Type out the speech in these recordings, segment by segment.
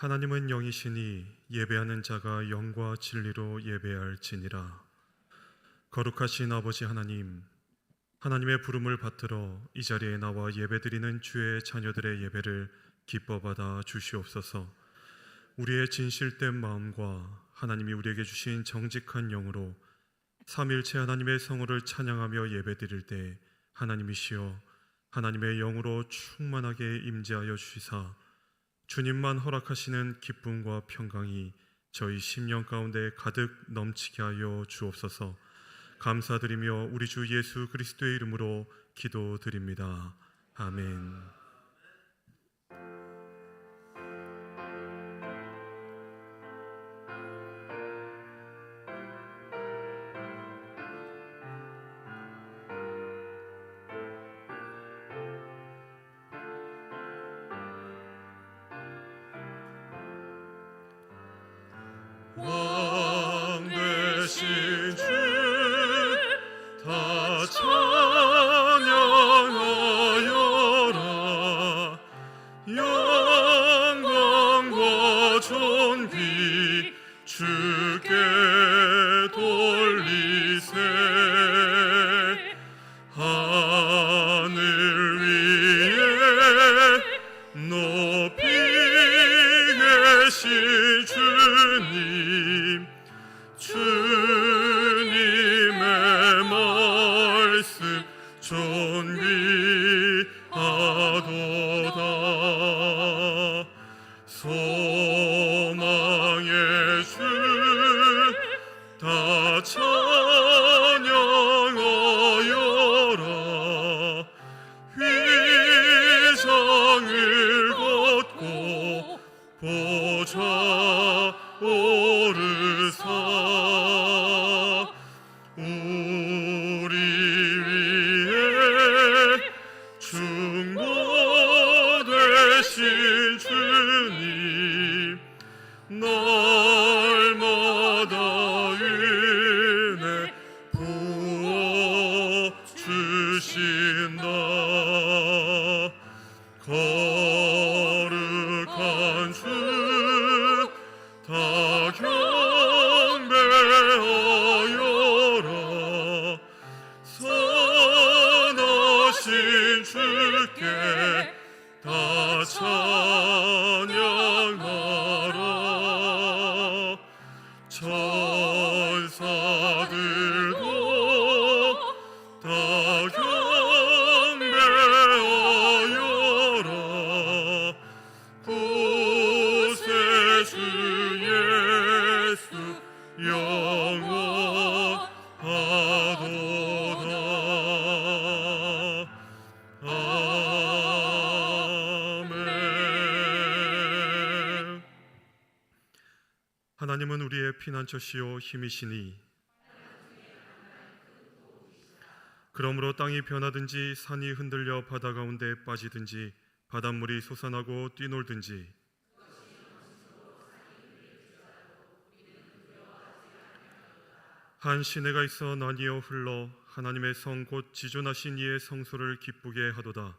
하나님은 영이시니 예배하는 자가 영과 진리로 예배할지니라. 거룩하신 아버지 하나님, 하나님의 부름을 받들어 이 자리에 나와 예배드리는 주의 자녀들의 예배를 기뻐 받아 주시옵소서. 우리의 진실된 마음과 하나님이 우리에게 주신 정직한 영으로 삼일체 하나님의 성호를 찬양하며 예배드릴 때 하나님이시여 하나님의 영으로 충만하게 임재하여 주시사 주님만 허락하시는 기쁨과 평강이 저희 심령 가운데 가득 넘치게 하여 주옵소서. 감사드리며 우리 주 예수 그리스도의 이름으로 기도드립니다. 아멘. 왕 되신 주 다 찬양하여라. 영광과 존귀 주께 돌리세. 하늘 위에 높이 계신 주님, 주님의 말씀 존귀하도다. 소망의 주 다 찬양하여라. 휘장을 걷고 보좌 오르사 우리 위에 중보되신 주님, 날마다 은혜 부어 주신다. 거룩한 주 다 경배하여라. 선하신 주께 다 찬양하라. 천사들도 다 경배하여라. 구세주 예수 영원하도다. 아멘. 하나님은 우리의 피난처시요 힘이시니 그러므로 땅이 변하든지 산이 흔들려 바다 가운데 빠지든지 바닷물이 솟아나고 뛰놀든지 한 시내가 있어 나뉘어 흘러 하나님의 성 곧 지존하신 이의 성소를 기쁘게 하도다.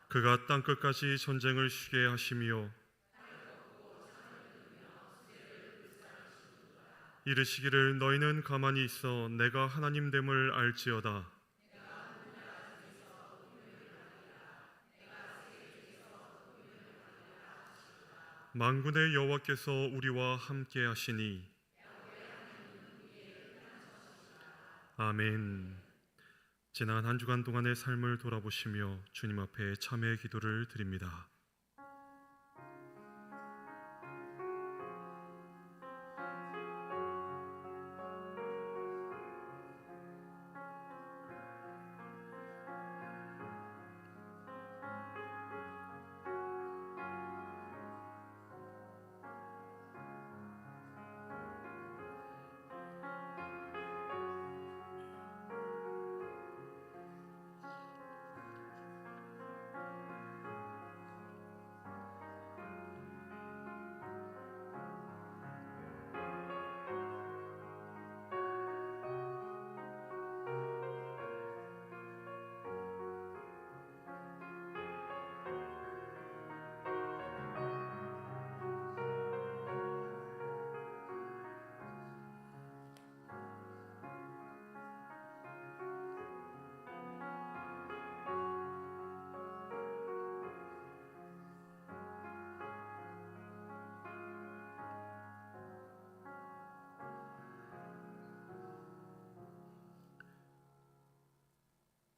그가 땅끝까지 전쟁을 쉬게 하시며 이르시기를 너희는 가만히 있어 내가 하나님됨을 알지어다. 만군의 여호와께서 우리와 함께 하시니 아멘. 지난 한 주간 동안의 삶을 돌아보시며 주님 앞에 참회의 기도를 드립니다.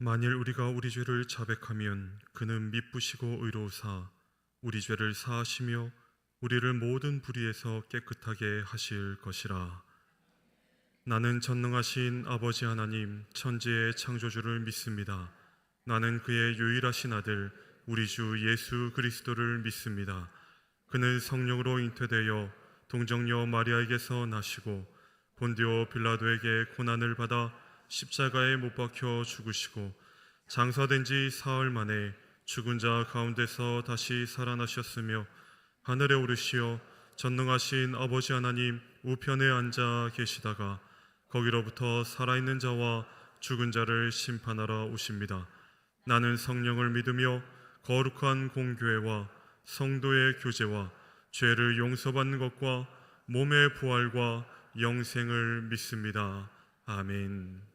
만일 우리가 우리 죄를 자백하면 그는 미쁘시고 의로우사 우리 죄를 사하시며 우리를 모든 불의에서 깨끗하게 하실 것이라. 나는 전능하신 아버지 하나님 천지의 창조주를 믿습니다. 나는 그의 유일하신 아들 우리 주 예수 그리스도를 믿습니다. 그는 성령으로 잉태되어 동정녀 마리아에게서 나시고 본디오 빌라도에게 고난을 받아 십자가에 못 박혀 죽으시고 장사된 지 사흘 만에 죽은 자 가운데서 다시 살아나셨으며 하늘에 오르시어 전능하신 아버지 하나님 우편에 앉아 계시다가 거기로부터 살아있는 자와 죽은 자를 심판하러 오십니다. 나는 성령을 믿으며 거룩한 공교회와 성도의 교제와 죄를 용서받는 것과 몸의 부활과 영생을 믿습니다. 아멘.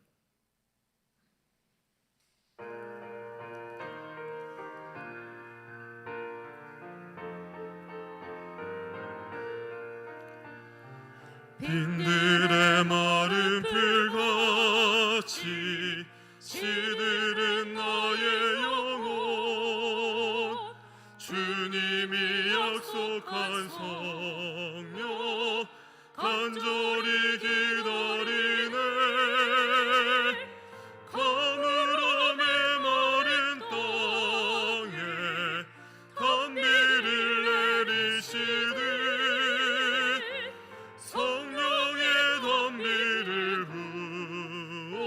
빈들의 마른 풀같이 시들은 나의 영혼 주님이 약속한 성령 간절히 기다리네. 가물어 메마른 땅에 단비를 내리시듯 성령의 단비를 부어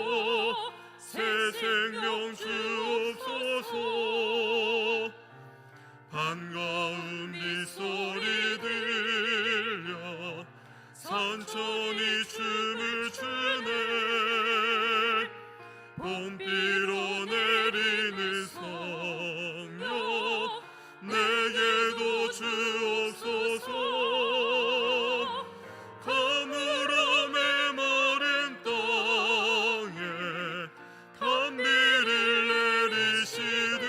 새 생명 주옵소서. 반가운 빗소리 들려 산천이 춤을 추네. 봄비로 내리는 성령 내게도 주옵소서. 가물어 메마른 땅에 단비를 내리시듯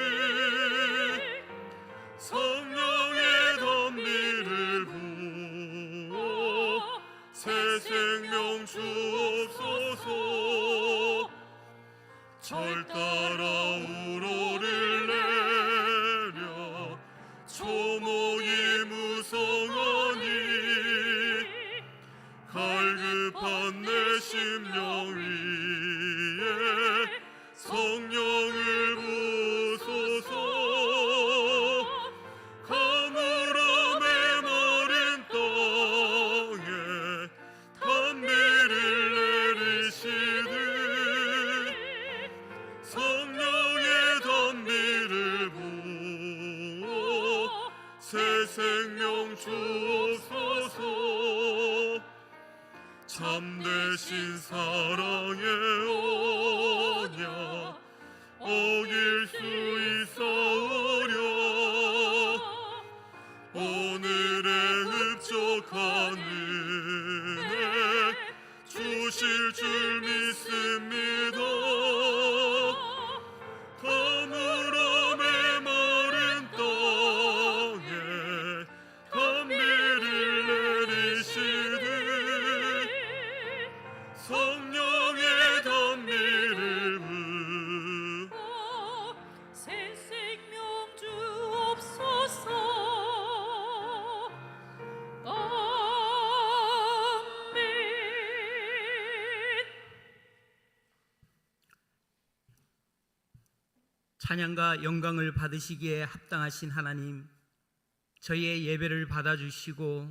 성령의 단비를 부어 새 생명 주옵소서. 절 따라 우로를 내려 초목이 무성하니 갈급한 내 심령 위에 성령을 부소서. 가물어 메마른 땅에 단비를 내리시듯 성령의 단비를 부어 새 생명 주옵소서. 참되신 사랑의 언약 어길 수 있사오랴. 오늘의 흡족한 은혜 주실 줄 믿습니다. 가물어 메마른 땅에 단비를 내리시듯 성령의 단비를 부어 새 생명 주옵소서. 아멘. 찬양과 영광을 받으시기에 합당하신 하나님, 저희의 예배를 받아주시고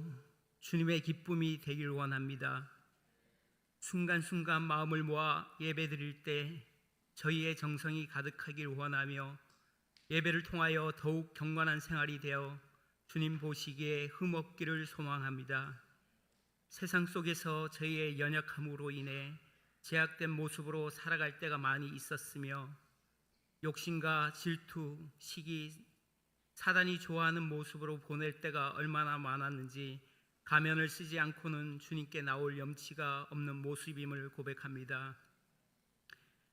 주님의 기쁨이 되길 원합니다. 순간순간 마음을 모아 예배드릴 때 저희의 정성이 가득하길 원하며 예배를 통하여 더욱 경건한 생활이 되어 주님 보시기에 흠없기를 소망합니다. 세상 속에서 저희의 연약함으로 인해 제약된 모습으로 살아갈 때가 많이 있었으며 욕심과 질투, 시기, 사단이 좋아하는 모습으로 보낼 때가 얼마나 많았는지 가면을 쓰지 않고는 주님께 나올 염치가 없는 모습임을 고백합니다.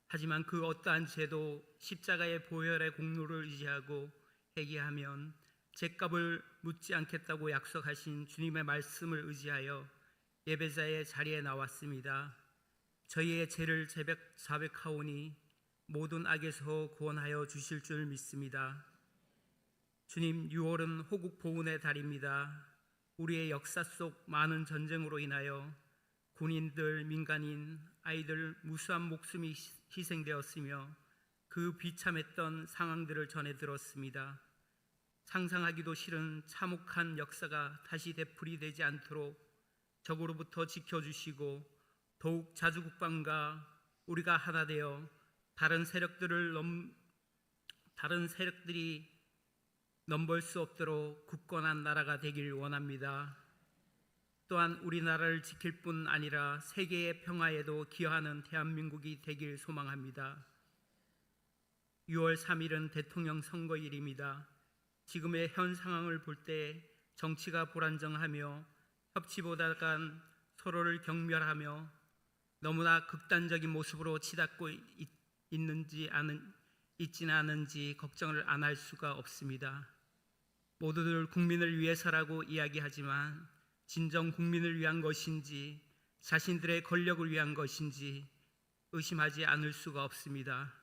하지만 그 어떠한 죄도 십자가의 보혈의 공로를 의지하고 회개하면 죄값을 묻지 않겠다고 약속하신 주님의 말씀을 의지하여 예배자의 자리에 나왔습니다. 저희의 죄를 자백하오니 모든 악에서 구원하여 주실 줄 믿습니다. 주님, 6월은 호국 보훈의 달입니다. 우리의 역사 속 많은 전쟁으로 인하여 군인들, 민간인, 아이들 무수한 목숨이 희생되었으며 그 비참했던 상황들을 전해 들었습니다. 상상하기도 싫은 참혹한 역사가 다시 되풀이되지 않도록 적으로부터 지켜주시고 더욱 자주국방과 우리가 하나 되어 다른 세력들이 넘볼 수 없도록 굳건한 나라가 되길 원합니다. 또한 우리나라를 지킬 뿐 아니라 세계의 평화에도 기여하는 대한민국이 되길 소망합니다. 6월 3일은 대통령 선거일입니다. 지금의 현 상황을 볼 때 정치가 불안정하며 협치보다간 서로를 경멸하며 너무나 극단적인 모습으로 치닫고 있지는 않은지 걱정을 안 할 수가 없습니다. 모두들 국민을 위해서라고 이야기하지만 진정 국민을 위한 것인지 자신들의 권력을 위한 것인지 의심하지 않을 수가 없습니다.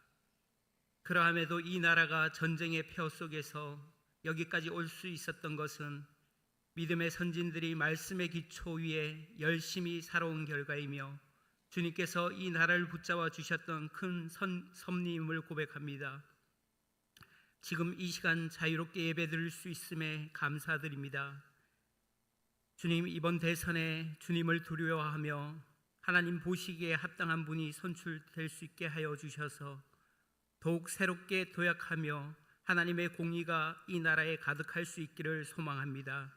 그러함에도 이 나라가 전쟁의 폐허 속에서 여기까지 올 수 있었던 것은 믿음의 선진들이 말씀의 기초 위에 열심히 살아온 결과이며 주님께서 이 나라를 붙잡아 주셨던 큰 섭리임을 고백합니다. 지금 이 시간 자유롭게 예배드릴 수 있음에 감사드립니다. 주님, 이번 대선에 주님을 두려워하며 하나님 보시기에 합당한 분이 선출될 수 있게 하여 주셔서 더욱 새롭게 도약하며 하나님의 공의가 이 나라에 가득할 수 있기를 소망합니다.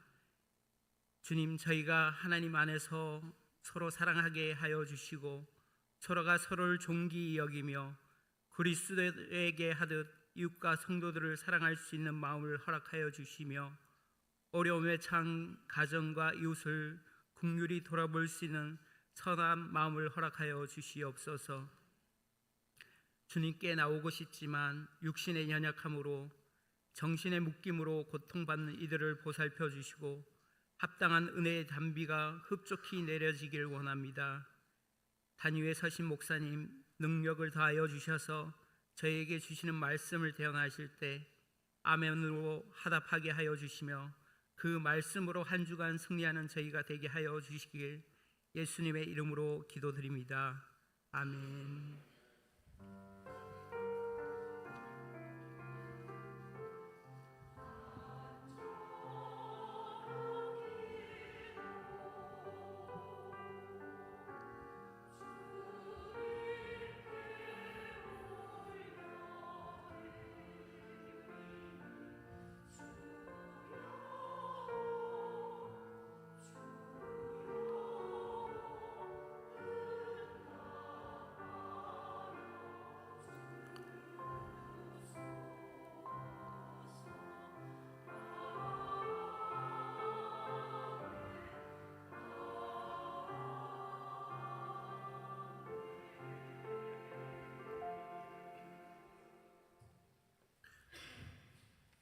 주님, 저희가 하나님 안에서 서로 사랑하게 하여 주시고 서로가 서로를 존귀히 여기며 그리스도에게 하듯 이웃과 성도들을 사랑할 수 있는 마음을 허락하여 주시며 어려움에 처한 가정과 이웃을 긍휼히 돌아볼 수 있는 선한 마음을 허락하여 주시옵소서. 주님께 나오고 싶지만 육신의 연약함으로 정신의 묶임으로 고통받는 이들을 보살펴 주시고 합당한 은혜의 단비가 흡족히 내려지길 원합니다. 단위에 서신 목사님, 능력을 더하여 주셔서 저희에게 주시는 말씀을 대언하실 때 아멘으로 화답하게 하여 주시며 그 말씀으로 한 주간 승리하는 저희가 되게 하여 주시길 예수님의 이름으로 기도드립니다. 아멘.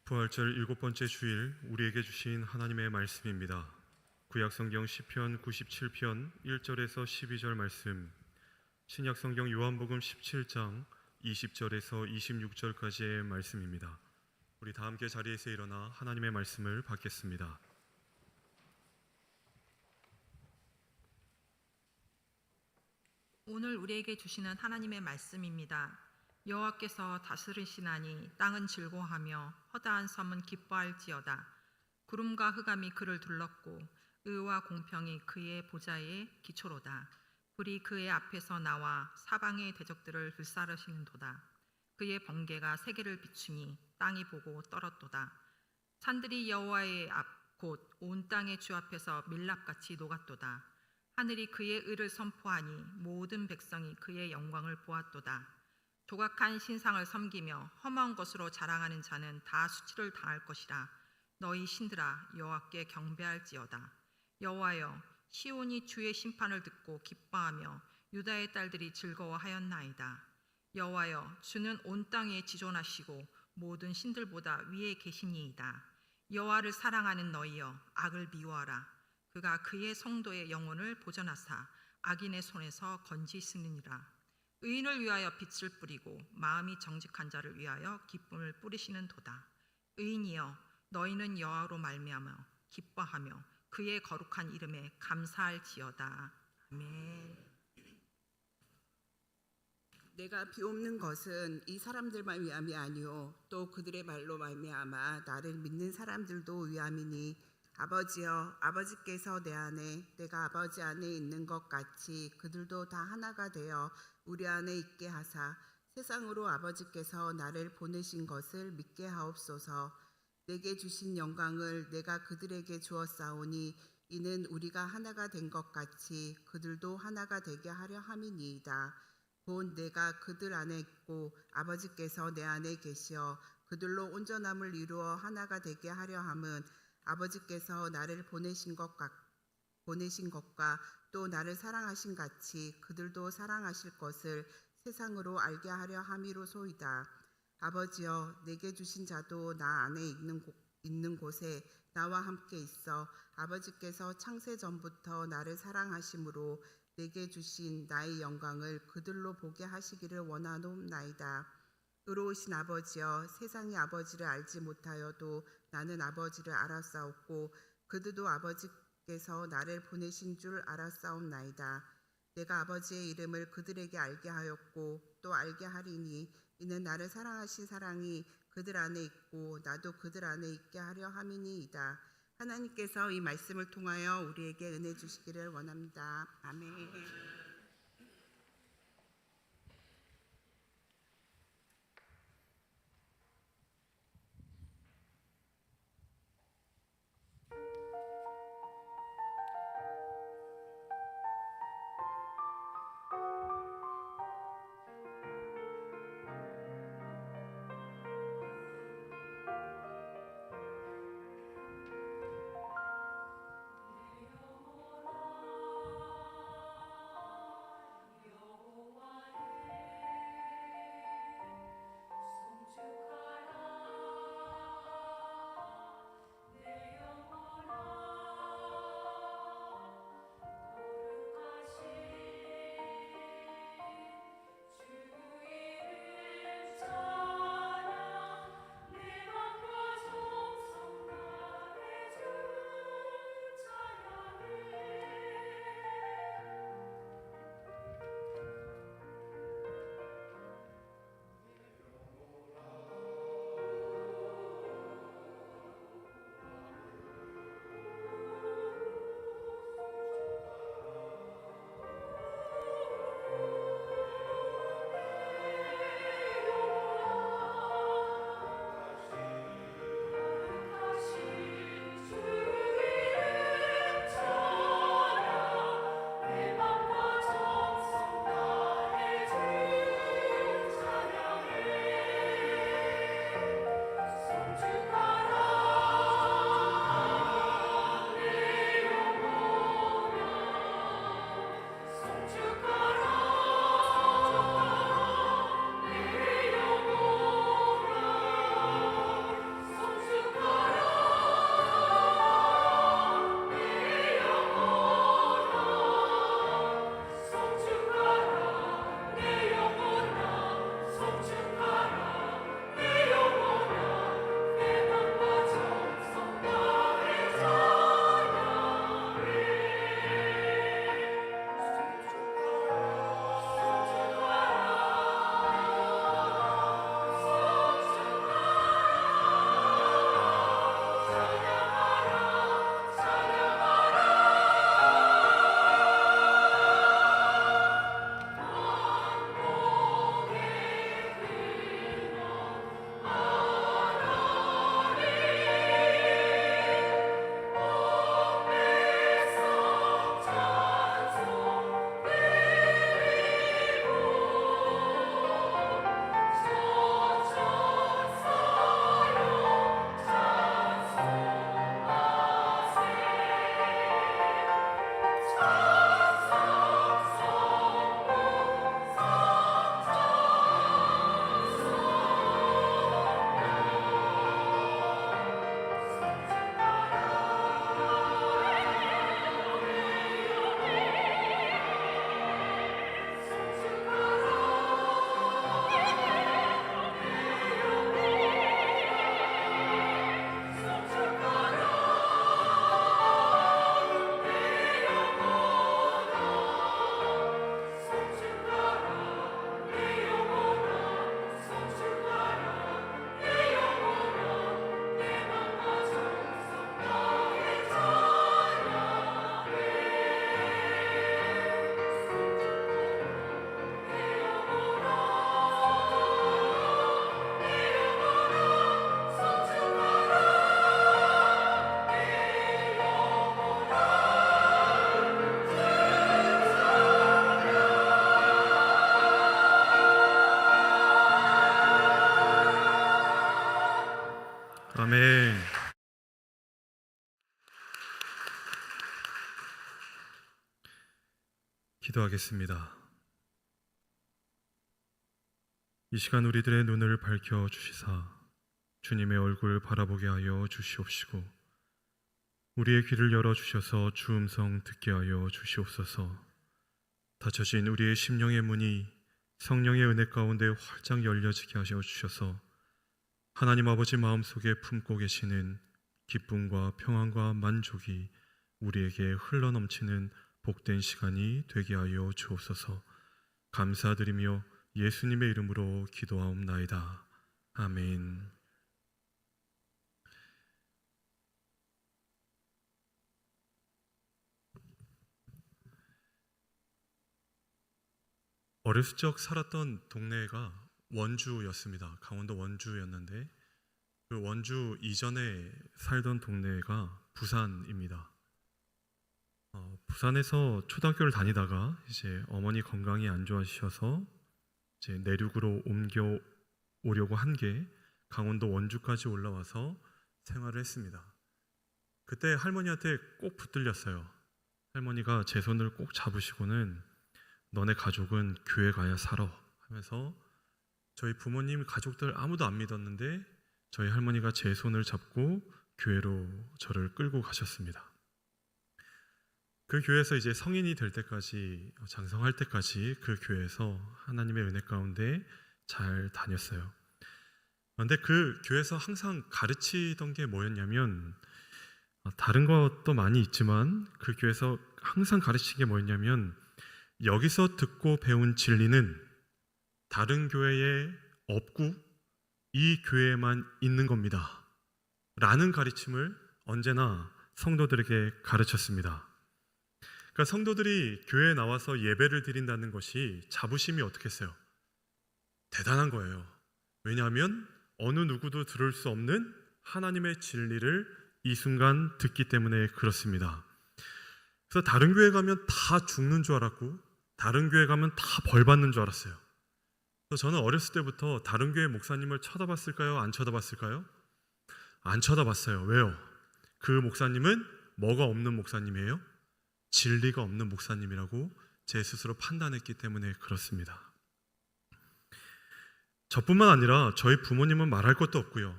부활절 7번째 주일 우리에게 주신 하나님의 말씀입니다. 구약성경 시편 97편 1절에서 12절 말씀, 신약성경 요한복음 17장 20절에서 26절까지의 말씀입니다. 우리 다 함께 자리에서 일어나 하나님의 말씀을 받겠습니다. 오늘 우리에게 주시는 하나님의 말씀입니다. 여호와께서 다스리시나니 땅은 즐거워하며 허다한 섬은 기뻐할지어다. 구름과 흑암이 그를 둘렀고 의와 공평이 그의 보좌의 기초로다. 불이 그의 앞에서 나와 사방의 대적들을 불사르시는도다. 그의 번개가 세계를 비추니 땅이 보고 떨었도다. 산들이 여호와의 앞 곧 온 땅의 주 앞에서 밀랍같이 녹았도다. 하늘이 그의 의를 선포하니 모든 백성이 그의 영광을 보았도다. 조각한 신상을 섬기며 험한 것으로 자랑하는 자는 다 수치를 당할 것이라. 너희 신들아 여호와께 경배할지어다. 여호와여, 시온이 주의 심판을 듣고 기뻐하며 유다의 딸들이 즐거워하였나이다. 여호와여, 주는 온 땅에 지존하시고 모든 신들보다 위에 계시니이다. 여호와를 사랑하는 너희여, 악을 미워하라. 그가 그의 성도의 영혼을 보전하사 악인의 손에서 건지시느니라. 의인을 위하여 빛을 뿌리고 마음이 정직한 자를 위하여 기쁨을 뿌리시는 도다. 의인이여, 너희는 여호와로 말미암아 기뻐하며 그의 거룩한 이름에 감사할지어다. 아멘. 내가 비옵는 것은 이 사람들만 위함이 아니요 또 그들의 말로 말미암아 나를 믿는 사람들도 위함이니 아버지여, 아버지께서 내 안에 내가 아버지 안에 있는 것 같이 그들도 다 하나가 되어 우리 안에 있게 하사 세상으로 아버지께서 나를 보내신 것을 믿게 하옵소서. 내게 주신 영광을 내가 그들에게 주었사오니 이는 우리가 하나가 된 것 같이 그들도 하나가 되게 하려 함이니이다. 본 내가 그들 안에 있고 아버지께서 내 안에 계시어 그들로 온전함을 이루어 하나가 되게 하려 함은 아버지께서 나를 보내신 것과 또 나를 사랑하신 같이 그들도 사랑하실 것을 세상으로 알게 하려 함이로소이다. 아버지여, 내게 주신 자도 나 안에 있는 곳에 나와 함께 있어 아버지께서 창세 전부터 나를 사랑하심으로 내게 주신 나의 영광을 그들로 보게 하시기를 원하옵나이다. 의로우신 아버지여, 세상이 아버지를 알지 못하여도 나는 아버지를 알았사옵고 그들도 아버지께서 나를 보내신 줄 알았사옵나이다. 내가 아버지의 이름을 그들에게 알게 하였고 또 알게 하리니 이는 나를 사랑하신 사랑이 그들 안에 있고 나도 그들 안에 있게 하려 함이니이다. 하나님께서 이 말씀을 통하여 우리에게 은혜 주시기를 원합니다. 아멘. 기도하겠습니다. 이 시간 우리들의 눈을 밝혀 주시사 주님의 얼굴 바라보게 하여 주시옵시고 우리의 귀를 열어 주셔서 주 음성 듣게 하여 주시옵소서. 닫혀진 우리의 심령의 문이 성령의 은혜 가운데 활짝 열려지게 하여 주셔서 하나님 아버지 마음속에 품고 계시는 기쁨과 평안과 만족이 우리에게 흘러넘치는 복된 시간이 되게 하여 주옵소서. 감사드리며 예수님의 이름으로 기도하옵나이다. 아멘. 어렸을 적 살았던 동네가 원주였습니다. 강원도 원주였는데 그 원주 이전에 살던 동네가 부산입니다. 부산에서 초등학교를 다니다가 이제 어머니 건강이 안 좋아지셔서 이제 내륙으로 옮겨 오려고 한 게 강원도 원주까지 올라와서 생활을 했습니다. 그때 할머니한테 꼭 붙들렸어요. 할머니가 제 손을 꼭 잡으시고는 너네 가족은 교회 가야 살아 하면서 저희 부모님 가족들 아무도 안 믿었는데 저희 할머니가 제 손을 잡고 교회로 저를 끌고 가셨습니다. 그 교회에서 이제 성인이 될 때까지 장성할 때까지 그 교회에서 하나님의 은혜 가운데 잘 다녔어요. 그런데 그 교회에서 항상 가르치던 게 뭐였냐면 다른 것도 많이 있지만 그 교회에서 항상 가르치는 게 뭐였냐면 여기서 듣고 배운 진리는 다른 교회에 없고 이 교회에만 있는 겁니다 라는 가르침을 언제나 성도들에게 가르쳤습니다. 그러니까 성도들이 교회에 나와서 예배를 드린다는 것이 자부심이 어떻겠어요? 대단한 거예요. 왜냐하면 어느 누구도 들을 수 없는 하나님의 진리를 이 순간 듣기 때문에 그렇습니다. 그래서 다른 교회 가면 다 죽는 줄 알았고 다른 교회 가면 다 벌 받는 줄 알았어요. 그래서 저는 어렸을 때부터 다른 교회 목사님을 쳐다봤을까요? 안 쳐다봤을까요? 안 쳐다봤어요. 왜요? 그 목사님은 뭐가 없는 목사님이에요? 진리가 없는 목사님이라고 제 스스로 판단했기 때문에 그렇습니다. 저뿐만 아니라 저희 부모님은 말할 것도 없고요.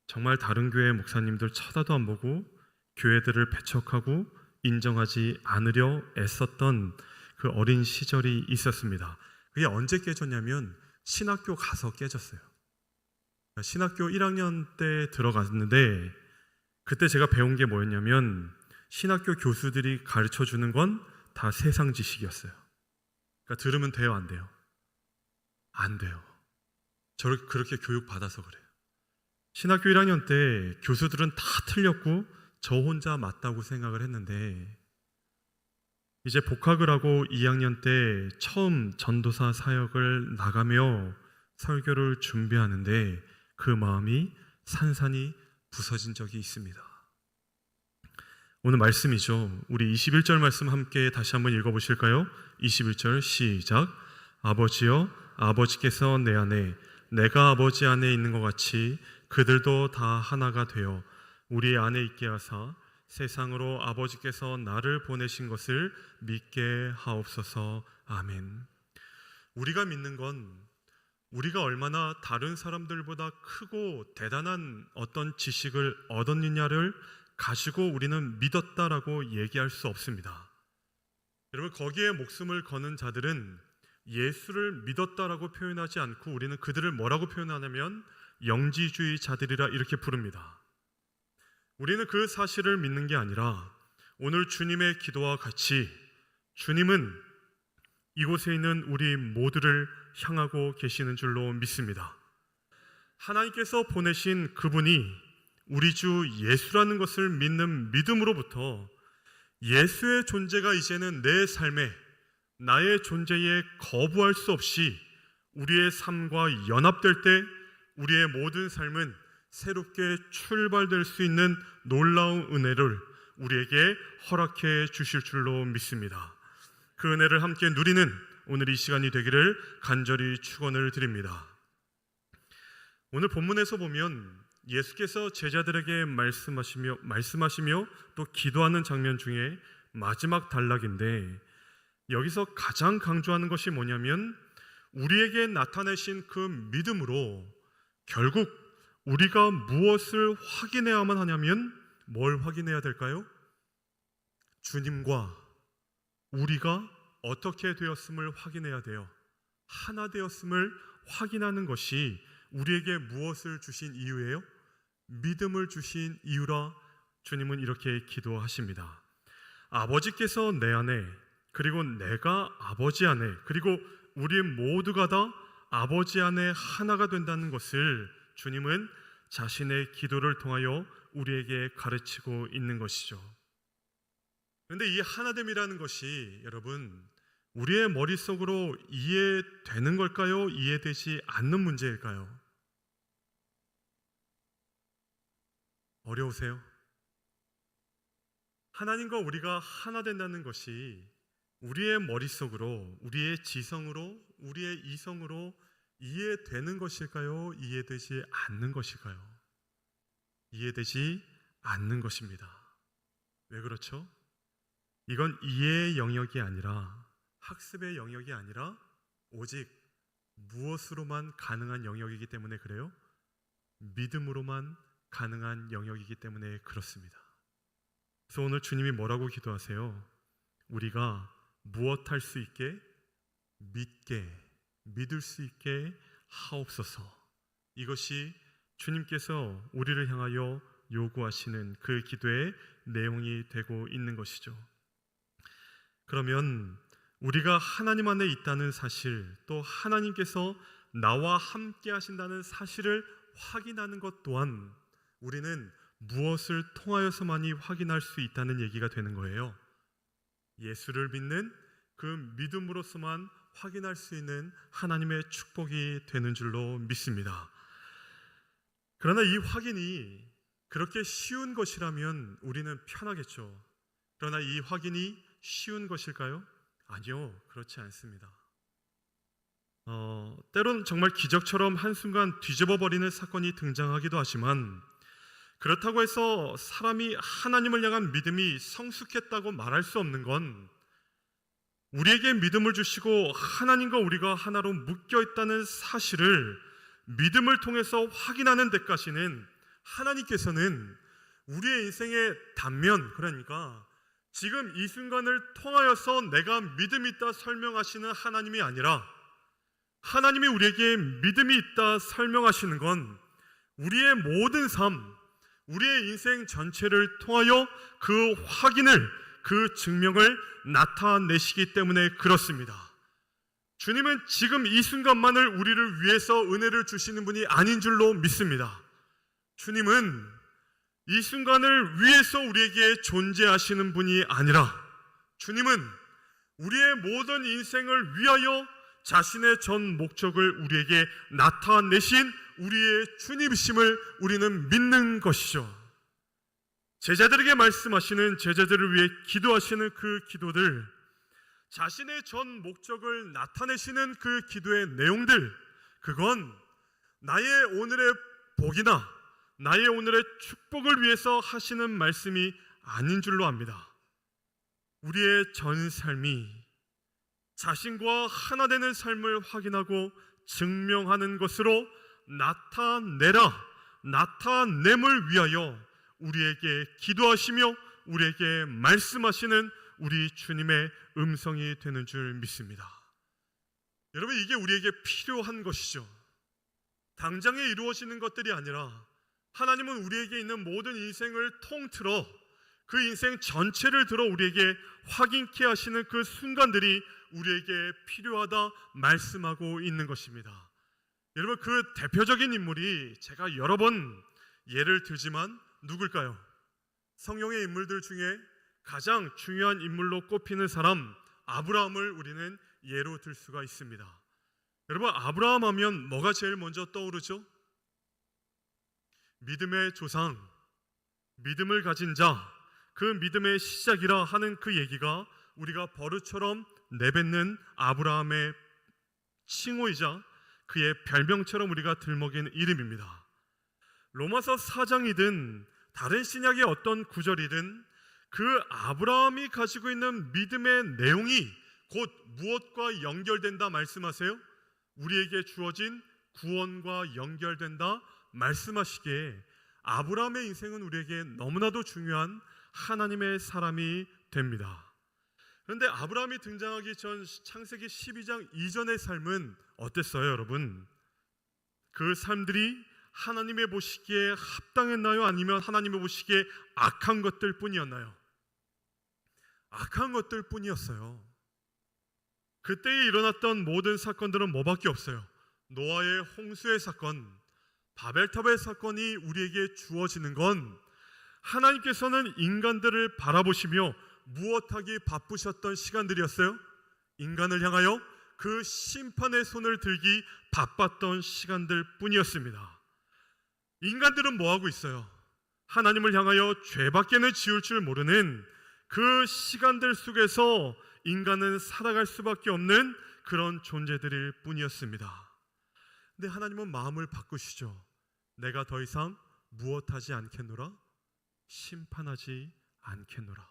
정말 다른 교회 목사님들 쳐다도 안 보고 교회들을 배척하고 인정하지 않으려 애썼던 그 어린 시절이 있었습니다. 그게 언제 깨졌냐면 신학교 가서 깨졌어요. 신학교 1학년 때 들어갔는데 그때 제가 배운 게 뭐였냐면 신학교 교수들이 가르쳐주는 건 다 세상 지식이었어요. 그러니까 들으면 돼요? 안 돼요? 안 돼요. 저를 그렇게 교육받아서 그래요. 신학교 1학년 때 교수들은 다 틀렸고 저 혼자 맞다고 생각을 했는데 이제 복학을 하고 2학년 때 처음 전도사 사역을 나가며 설교를 준비하는데 그 마음이 산산이 부서진 적이 있습니다. 오늘 말씀이죠. 우리 21절 말씀 함께 다시 한번 읽어보실까요? 21절 시작. 아버지여 아버지께서 내 안에 내가 아버지 안에 있는 것 같이 그들도 다 하나가 되어 우리 안에 있게 하사 세상으로 아버지께서 나를 보내신 것을 믿게 하옵소서. 아멘. 우리가 믿는 건 우리가 얼마나 다른 사람들보다 크고 대단한 어떤 지식을 얻었느냐를 가지고 우리는 믿었다라고 얘기할 수 없습니다. 여러분, 거기에 목숨을 거는 자들은 예수를 믿었다라고 표현하지 않고 우리는 그들을 뭐라고 표현하냐면 영지주의자들이라 이렇게 부릅니다. 우리는 그 사실을 믿는 게 아니라 오늘 주님의 기도와 같이 주님은 이곳에 있는 우리 모두를 향하고 계시는 줄로 믿습니다. 하나님께서 보내신 그분이 우리 주 예수라는 것을 믿는 믿음으로부터 예수의 존재가 이제는 내 삶에 나의 존재에 거부할 수 없이 우리의 삶과 연합될 때 우리의 모든 삶은 새롭게 출발될 수 있는 놀라운 은혜를 우리에게 허락해 주실 줄로 믿습니다. 그 은혜를 함께 누리는 오늘 이 시간이 되기를 간절히 축원을 드립니다. 오늘 본문에서 보면 예수께서 제자들에게 말씀하시며 또 기도하는 장면 중에 마지막 단락인데 여기서 가장 강조하는 것이 뭐냐면 우리에게 나타내신 그 믿음으로 결국 우리가 무엇을 확인해야만 하냐면 뭘 확인해야 될까요? 주님과 우리가 어떻게 되었음을 확인해야 돼요. 하나 되었음을 확인하는 것이 우리에게 무엇을 주신 이유예요? 믿음을 주신 이유라 주님은 이렇게 기도하십니다. 아버지께서 내 안에, 그리고 내가 아버지 안에, 그리고 우리 모두가 다 아버지 안에 하나가 된다는 것을 주님은 자신의 기도를 통하여 우리에게 가르치고 있는 것이죠. 그런데 이 하나됨이라는 것이 여러분 우리의 머릿속으로 이해되는 걸까요? 이해되지 않는 문제일까요? 어려우세요? 하나님과 우리가 하나 된다는 것이 우리의 머릿속으로, 우리의 지성으로, 우리의 이성으로 이해되는 것일까요? 이해되지 않는 것일까요? 이해되지 않는 것입니다. 왜 그렇죠? 이건 이해의 영역이 아니라 학습의 영역이 아니라 오직 무엇으로만 가능한 영역이기 때문에 그래요? 믿음으로만 가능한 영역이기 때문에 그렇습니다. 그래서 오늘 주님이 뭐라고 기도하세요? 우리가 무엇 할 수 있게? 믿을 수 있게 하옵소서. 이것이 주님께서 우리를 향하여 요구하시는 그 기도의 내용이 되고 있는 것이죠. 그러면 우리가 하나님 안에 있다는 사실, 또 하나님께서 나와 함께 하신다는 사실을 확인하는 것 또한 우리는 무엇을 통하여서만이 확인할 수 있다는 얘기가 되는 거예요. 예수를 믿는 그 믿음으로서만 확인할 수 있는 하나님의 축복이 되는 줄로 믿습니다. 그러나 이 확인이 그렇게 쉬운 것이라면 우리는 편하겠죠. 그러나 이 확인이 쉬운 것일까요? 아니요, 그렇지 않습니다. 때론 정말 기적처럼 한순간 뒤집어버리는 사건이 등장하기도 하지만 그렇다고 해서 사람이 하나님을 향한 믿음이 성숙했다고 말할 수 없는 건 우리에게 믿음을 주시고 하나님과 우리가 하나로 묶여 있다는 사실을 믿음을 통해서 확인하는 데까지는 하나님께서는 우리의 인생의 단면, 그러니까 지금 이 순간을 통하여서 내가 믿음이 있다 설명하시는 하나님이 아니라 하나님이 우리에게 믿음이 있다 설명하시는 건 우리의 모든 삶, 우리의 인생 전체를 통하여 그 확인을, 그 증명을 나타내시기 때문에 그렇습니다. 주님은 지금 이 순간만을 우리를 위해서 은혜를 주시는 분이 아닌 줄로 믿습니다. 주님은 이 순간을 위해서 우리에게 존재하시는 분이 아니라 주님은 우리의 모든 인생을 위하여 자신의 전 목적을 우리에게 나타내신 우리의 주님이심을 우리는 믿는 것이죠. 제자들에게 말씀하시는, 제자들을 위해 기도하시는 그 기도들, 자신의 전 목적을 나타내시는 그 기도의 내용들, 그건 나의 오늘의 복이나 나의 오늘의 축복을 위해서 하시는 말씀이 아닌 줄로 압니다. 우리의 전 삶이 자신과 하나 되는 삶을 확인하고 증명하는 것으로 나타냄을 위하여 우리에게 기도하시며 우리에게 말씀하시는 우리 주님의 음성이 되는 줄 믿습니다. 여러분, 이게 우리에게 필요한 것이죠. 당장에 이루어지는 것들이 아니라 하나님은 우리에게 있는 모든 인생을 통틀어 그 인생 전체를 들어 우리에게 확인케 하시는 그 순간들이 우리에게 필요하다 말씀하고 있는 것입니다. 여러분, 그 대표적인 인물이 제가 여러 번 예를 들지만 누굴까요? 성경의 인물들 중에 가장 중요한 인물로 꼽히는 사람 아브라함을 우리는 예로 들 수가 있습니다. 여러분, 아브라함 하면 뭐가 제일 먼저 떠오르죠? 믿음의 조상, 믿음을 가진 자, 그 믿음의 시작이라 하는 그 얘기가 우리가 버릇처럼 내뱉는 아브라함의 칭호이자 그의 별명처럼 우리가 들먹이는 이름입니다. 로마서 4장이든 다른 신약의 어떤 구절이든 그 아브라함이 가지고 있는 믿음의 내용이 곧 무엇과 연결된다 말씀하세요? 우리에게 주어진 구원과 연결된다 말씀하시기에 아브라함의 인생은 우리에게 너무나도 중요한 하나님의 사람이 됩니다. 그런데 아브라함이 등장하기 전 창세기 12장 이전의 삶은 어땠어요, 여러분? 그 삶들이 하나님의 보시기에 합당했나요? 아니면 하나님의 보시기에 악한 것들 뿐이었나요? 악한 것들 뿐이었어요. 그때에 일어났던 모든 사건들은 뭐밖에 없어요. 노아의 홍수의 사건, 바벨탑의 사건이 우리에게 주어지는 건 하나님께서는 인간들을 바라보시며 무엇하기 바쁘셨던 시간들이었어요? 인간을 향하여 그 심판의 손을 들기 바빴던 시간들 뿐이었습니다. 인간들은 뭐하고 있어요? 하나님을 향하여 죄밖에는 지을 줄 모르는 그 시간들 속에서 인간은 살아갈 수밖에 없는 그런 존재들일 뿐이었습니다. 근데 하나님은 마음을 바꾸시죠. 내가 더 이상 무엇하지 않겠노라? 심판하지 않겠노라.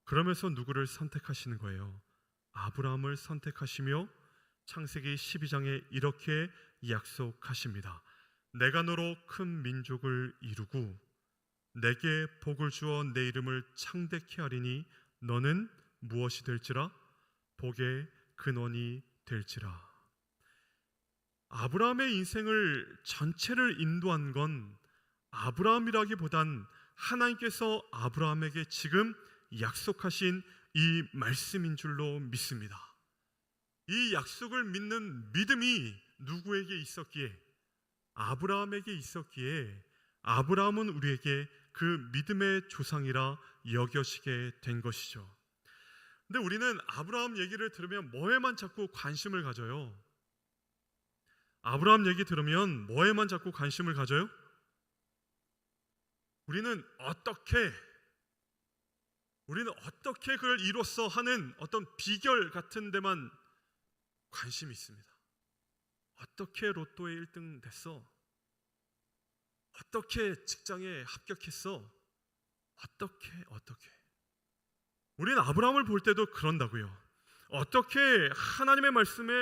그러면서 누구를 선택하시는 거예요? 아브라함을 선택하시며 창세기 12장에 이렇게 약속하십니다. 내가 너로 큰 민족을 이루고 내게 복을 주어 내 이름을 창대케 하리니 너는 무엇이 될지라? 복의 근원이 될지라. 아브라함의 인생을 전체를 인도한 건 아브라함이라기보단 하나님께서 아브라함에게 지금 약속하신 이 말씀인 줄로 믿습니다. 이 약속을 믿는 믿음이 누구에게 있었기에? 아브라함에게 있었기에 아브라함은 우리에게 그 믿음의 조상이라 여겨지게 된 것이죠. 근데 우리는 아브라함 얘기를 들으면 뭐에만 자꾸 관심을 가져요? 아브라함 얘기 들으면 뭐에만 자꾸 관심을 가져요? 우리는 어떻게 그걸 이뤘어 하는 어떤 비결 같은 데만 관심이 있습니다. 어떻게 로또에 1등 됐어? 어떻게 직장에 합격했어? 어떻게 우리는 아브라함을 볼 때도 그런다고요. 어떻게 하나님의 말씀에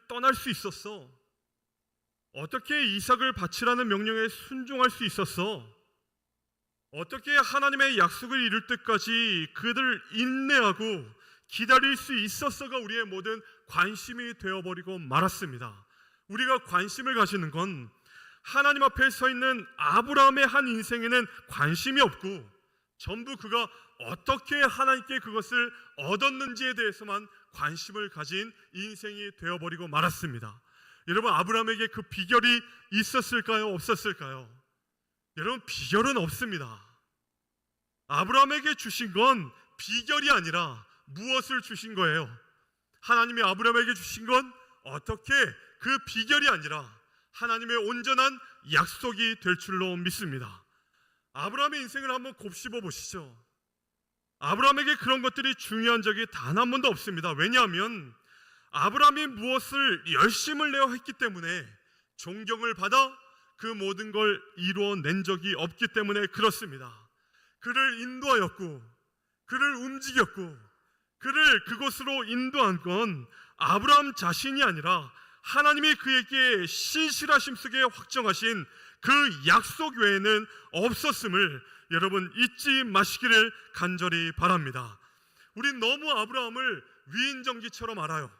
떠날 수 있었어? 어떻게 이삭을 바치라는 명령에 순종할 수 있었어? 어떻게 하나님의 약속을 이룰 때까지 그들 인내하고 기다릴 수 있었어가 우리의 모든 관심이 되어버리고 말았습니다. 우리가 관심을 가지는 건 하나님 앞에 서 있는 아브라함의 한 인생에는 관심이 없고 전부 그가 어떻게 하나님께 그것을 얻었는지에 대해서만 관심을 가진 인생이 되어버리고 말았습니다. 여러분, 아브라함에게 그 비결이 있었을까요? 없었을까요? 여러분, 비결은 없습니다. 아브라함에게 주신 건 비결이 아니라 무엇을 주신 거예요? 하나님이 아브라함에게 주신 건 어떻게 그 비결이 아니라 하나님의 온전한 약속이 될 줄로 믿습니다. 아브라함의 인생을 한번 곱씹어 보시죠. 아브라함에게 그런 것들이 중요한 적이 단 한 번도 없습니다. 왜냐하면 아브라함이 무엇을 열심을 내어 했기 때문에 존경을 받아 그 모든 걸 이루어낸 적이 없기 때문에 그렇습니다. 그를 인도하였고 그를 움직였고 그를 그곳으로 인도한 건 아브라함 자신이 아니라 하나님이 그에게 신실하심 속에 확정하신 그 약속 외에는 없었음을 여러분 잊지 마시기를 간절히 바랍니다. 우린 너무 아브라함을 위인전기처럼 알아요.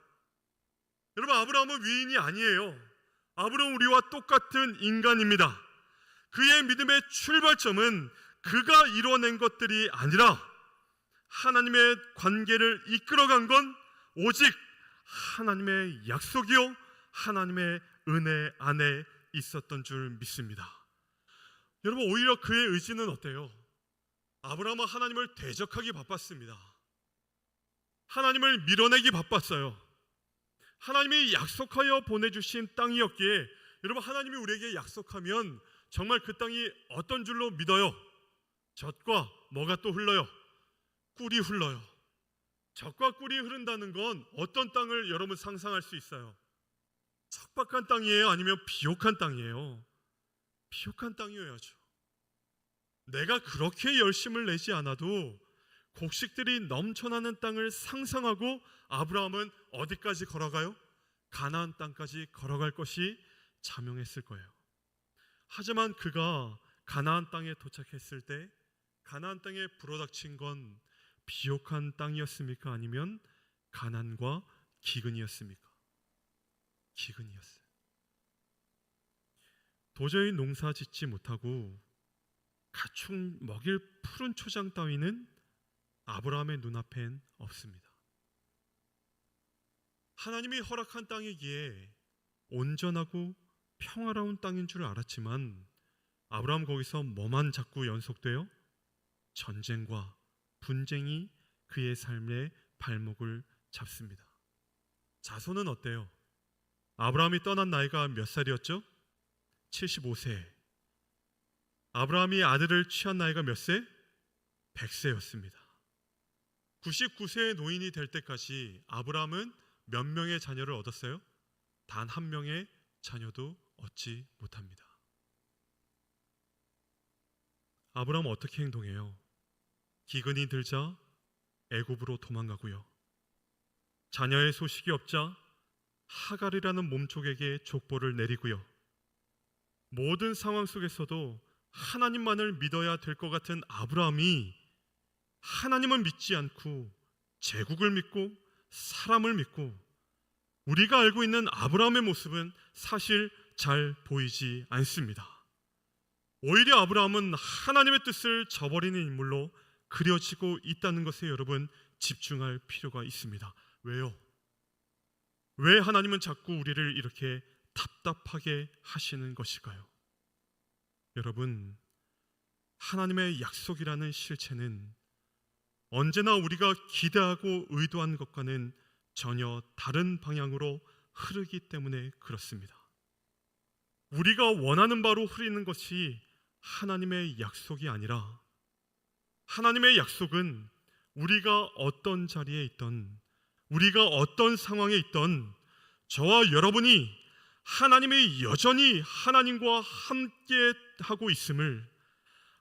여러분, 아브라함은 위인이 아니에요. 아브라함은 우리와 똑같은 인간입니다. 그의 믿음의 출발점은 그가 이뤄낸 것들이 아니라 하나님의 관계를 이끌어간 건 오직 하나님의 약속이요 하나님의 은혜 안에 있었던 줄 믿습니다. 여러분, 오히려 그의 의지는 어때요? 아브라함은 하나님을 대적하기 바빴습니다. 하나님을 밀어내기 바빴어요. 하나님이 약속하여 보내주신 땅이었기에 여러분, 하나님이 우리에게 약속하면 정말 그 땅이 어떤 줄로 믿어요? 젖과 뭐가 또 흘러요? 꿀이 흘러요. 젖과 꿀이 흐른다는 건 어떤 땅을 여러분 상상할 수 있어요? 척박한 땅이에요? 아니면 비옥한 땅이에요? 비옥한 땅이어야죠. 내가 그렇게 열심을 내지 않아도 곡식들이 넘쳐나는 땅을 상상하고 아브라함은 어디까지 걸어가요? 가나안 땅까지 걸어갈 것이 자명했을 거예요. 하지만 그가 가나안 땅에 도착했을 때 가나안 땅에 불어닥친 건 비옥한 땅이었습니까? 아니면 가난과 기근이었습니까? 기근이었어요. 도저히 농사 짓지 못하고 가축 먹일 푸른 초장 따위는 아브라함의 눈앞엔 없습니다. 하나님이 허락한 땅이기에 온전하고 평화로운 땅인 줄 알았지만 아브라함 거기서 뭐만 자꾸 연속돼요? 전쟁과 분쟁이 그의 삶의 발목을 잡습니다. 자손은 어때요? 아브라함이 떠난 나이가 몇 살이었죠? 75세. 아브라함이 아들을 취한 나이가 몇 세? 100세였습니다. 99세의 노인이 될 때까지 아브라함은 몇 명의 자녀를 얻었어요? 단 한 명의 자녀도 얻지 못합니다. 아브라함은 어떻게 행동해요? 기근이 들자 애굽으로 도망가고요. 자녀의 소식이 없자 하갈이라는 몸족에게 족보를 내리고요. 모든 상황 속에서도 하나님만을 믿어야 될 것 같은 아브라함이 하나님을 믿지 않고 제국을 믿고 사람을 믿고 우리가 알고 있는 아브라함의 모습은 사실 잘 보이지 않습니다. 오히려 아브라함은 하나님의 뜻을 저버리는 인물로 그려지고 있다는 것에 여러분 집중할 필요가 있습니다. 왜요? 왜 하나님은 자꾸 우리를 이렇게 답답하게 하시는 것일까요? 여러분, 하나님의 약속이라는 실체는 언제나 우리가 기대하고 의도한 것과는 전혀 다른 방향으로 흐르기 때문에 그렇습니다. 우리가 원하는 바로 흐르는 것이 하나님의 약속이 아니라 하나님의 약속은 우리가 어떤 자리에 있던 우리가 어떤 상황에 있던 저와 여러분이 하나님이 여전히 하나님과 함께 하고 있음을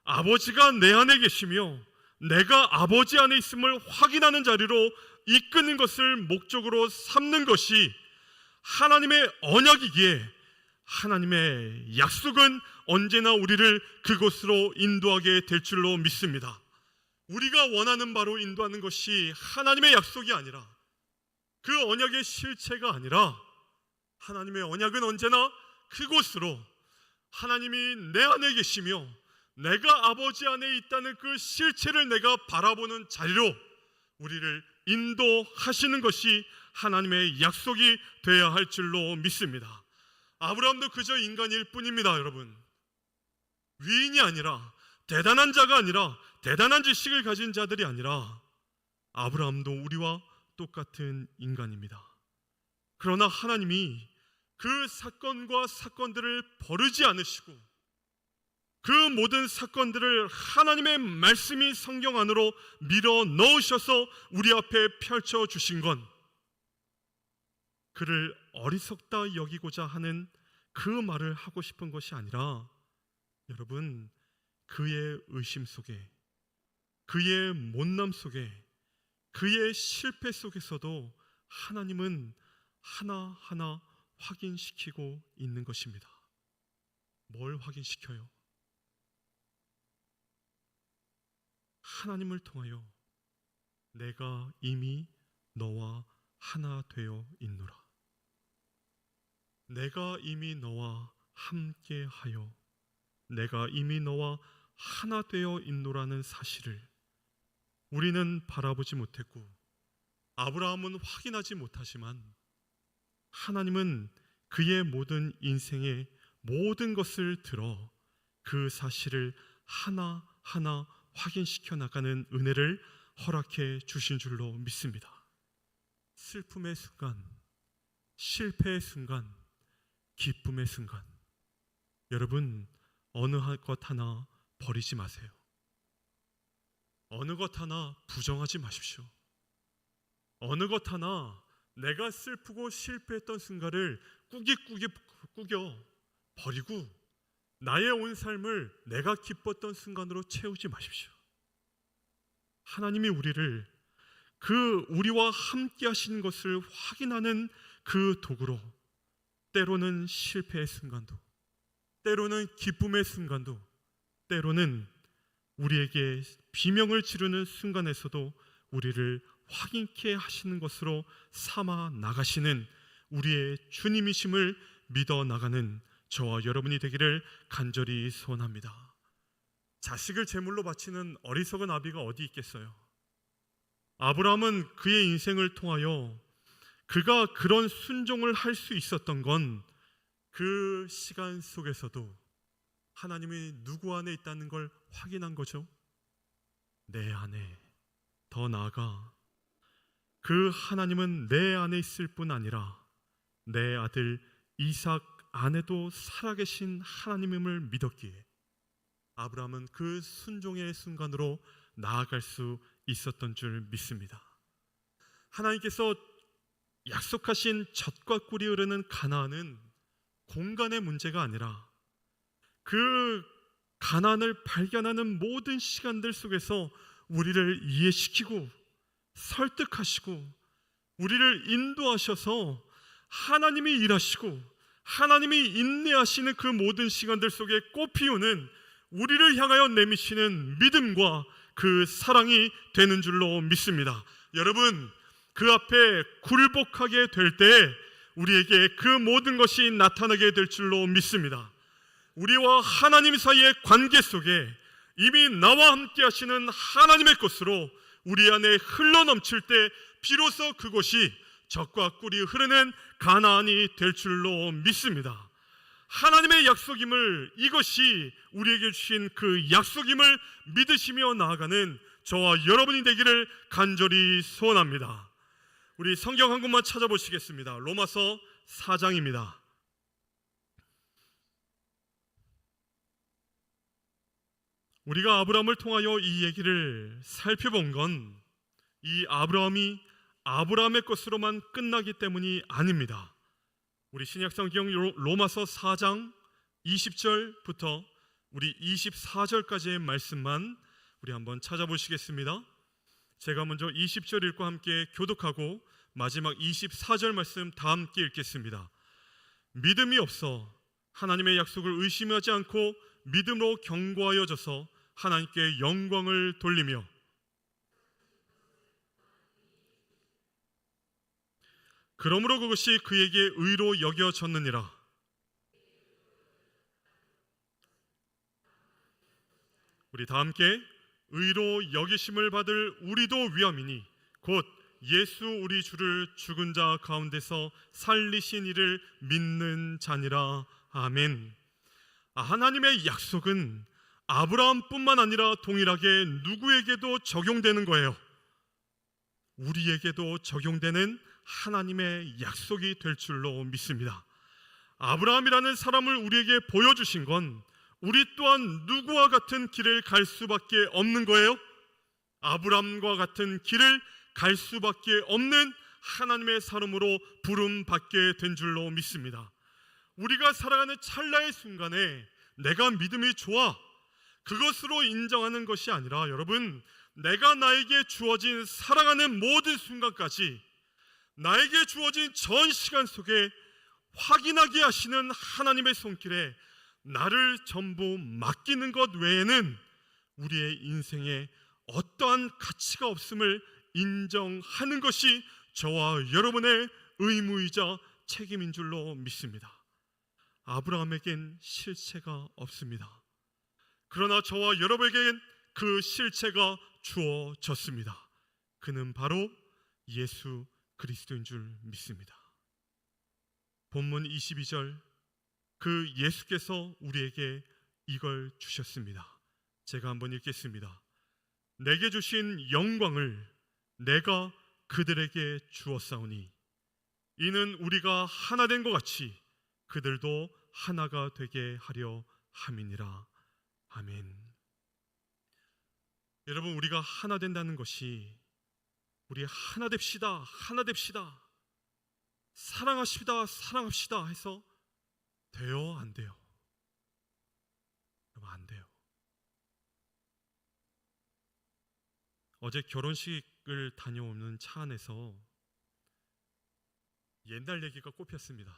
아버지가 내 안에 계시며 내가 아버지 안에 있음을 확인하는 자리로 이끄는 것을 목적으로 삼는 것이 하나님의 언약이기에 하나님의 약속은 언제나 우리를 그곳으로 인도하게 될 줄로 믿습니다. 우리가 원하는 바로 인도하는 것이 하나님의 약속이 아니라 그 언약의 실체가 아니라 하나님의 언약은 언제나 그곳으로 하나님이 내 안에 계시며 내가 아버지 안에 있다는 그 실체를 내가 바라보는 자리로 우리를 인도하시는 것이 하나님의 약속이 되어야 할 줄로 믿습니다. 아브라함도 그저 인간일 뿐입니다. 여러분, 위인이 아니라 대단한 자가 아니라 대단한 지식을 가진 자들이 아니라 아브라함도 우리와 똑같은 인간입니다. 그러나 하나님이 그 사건과 사건들을 버리지 않으시고 그 모든 사건들을 하나님의 말씀이 성경 안으로 밀어 넣으셔서 우리 앞에 펼쳐 주신 건 그를 어리석다 여기고자 하는 그 말을 하고 싶은 것이 아니라 여러분, 그의 의심 속에 그의 못남 속에 그의 실패 속에서도 하나님은 하나하나 확인시키고 있는 것입니다. 뭘 확인시켜요? 하나님을 통하여 내가 이미 너와 하나 되어 있노라. 내가 이미 너와 함께하여 내가 이미 너와 하나 되어 있노라는 사실을 우리는 바라보지 못했고 아브라함은 확인하지 못하지만 하나님은 그의 모든 인생의 모든 것을 들어 그 사실을 하나하나 확인시켜 나가는 은혜를 허락해 주신 줄로 믿습니다. 슬픔의 순간, 실패의 순간, 기쁨의 순간, 여러분 어느 것 하나 버리지 마세요. 어느 것 하나 부정하지 마십시오. 어느 것 하나 내가 슬프고 실패했던 순간을 꾸겨 버리고 나의 온 삶을 내가 기뻤던 순간으로 채우지 마십시오. 하나님이 우리를 그 우리와 함께 하신 것을 확인하는 그 도구로, 때로는 실패의 순간도, 때로는 기쁨의 순간도, 때로는 우리에게 비명을 지르는 순간에서도 우리를 확인케 하시는 것으로 삼아 나가시는 우리의 주님이심을 믿어 나가는 저와 여러분이 되기를 간절히 소원합니다. 자식을 제물로 바치는 어리석은 아비가 어디 있겠어요? 아브라함은 그의 인생을 통하여 그가 그런 순종을 할 수 있었던 건 그 시간 속에서도 하나님이 누구 안에 있다는 걸 확인한 거죠. 내 안에, 더 나아가 그 하나님은 내 안에 있을 뿐 아니라 내 아들 이삭 안에도 살아계신 하나님임을 믿었기에 아브라함은 그 순종의 순간으로 나아갈 수 있었던 줄 믿습니다. 하나님께서 약속하신 젖과 꿀이 흐르는 가나안은 공간의 문제가 아니라 그 가나안을 발견하는 모든 시간들 속에서 우리를 이해시키고 설득하시고 우리를 인도하셔서 하나님이 일하시고 하나님이 인내하시는 그 모든 시간들 속에 꽃피우는 우리를 향하여 내미시는 믿음과 그 사랑이 되는 줄로 믿습니다. 여러분, 그 앞에 굴복하게 될 때 우리에게 그 모든 것이 나타나게 될 줄로 믿습니다. 우리와 하나님 사이의 관계 속에 이미 나와 함께 하시는 하나님의 것으로 우리 안에 흘러넘칠 때 비로소 그곳이 젖과 꿀이 흐르는 가나안이 될 줄로 믿습니다. 하나님의 약속임을, 이것이 우리에게 주신 그 약속임을 믿으시며 나아가는 저와 여러분이 되기를 간절히 소원합니다. 우리 성경 한 곳만 찾아보시겠습니다. 로마서 4장입니다. 우리가 아브라함을 통하여 이 얘기를 살펴본 건 이 아브라함이 아브라함의 것으로만 끝나기 때문이 아닙니다. 우리 신약성경 로마서 4장 20절부터 우리 24절까지의 말씀만 우리 한번 찾아보시겠습니다. 제가 먼저 20절 읽고 함께 교독하고 마지막 24절 말씀 다 함께 읽겠습니다. 믿음이 없어 하나님의 약속을 의심하지 않고 믿음으로 견고하여져서 하나님께 영광을 돌리며 그러므로 그것이 그에게 의로 여겨졌느니라. 우리 다 함께 의로 여기심을 받을 우리도 위함이니 곧 예수 우리 주를 죽은 자 가운데서 살리신 이를 믿는 자니라. 아멘. 하나님의 약속은 아브라함뿐만 아니라 동일하게 누구에게도 적용되는 거예요. 우리에게도 적용되는 하나님의 약속이 될 줄로 믿습니다. 아브라함이라는 사람을 우리에게 보여주신 건 우리 또한 누구와 같은 길을 갈 수밖에 없는 거예요. 아브라함과 같은 길을 갈 수밖에 없는 하나님의 사람으로 부름받게 된 줄로 믿습니다. 우리가 살아가는 찰나의 순간에 내가 믿음이 좋아, 그것으로 인정하는 것이 아니라, 여러분, 내가 나에게 주어진 살아가는 모든 순간까지 나에게 주어진 전 시간 속에 확인하게 하시는 하나님의 손길에 나를 전부 맡기는 것 외에는 우리의 인생에 어떠한 가치가 없음을 인정하는 것이 저와 여러분의 의무이자 책임인 줄로 믿습니다. 아브라함에겐 실체가 없습니다. 그러나 저와 여러분에겐 그 실체가 주어졌습니다. 그는 바로 예수 그리스도인 줄 믿습니다. 본문 22절, 그 예수께서 우리에게 이걸 주셨습니다. 제가 한번 읽겠습니다. 내게 주신 영광을 내가 그들에게 주었사오니 이는 우리가 하나 된 것 같이 그들도 하나가 되게 하려 함이니라. 아멘. 여러분, 우리가 하나 된다는 것이 우리 하나 됩시다, 하나 됩시다, 사랑하십시다, 사랑합시다 해서 돼요, 안 돼요? 여러분, 안 돼요. 어제 결혼식을 다녀오는 차 안에서 옛날 얘기가 꼽혔습니다.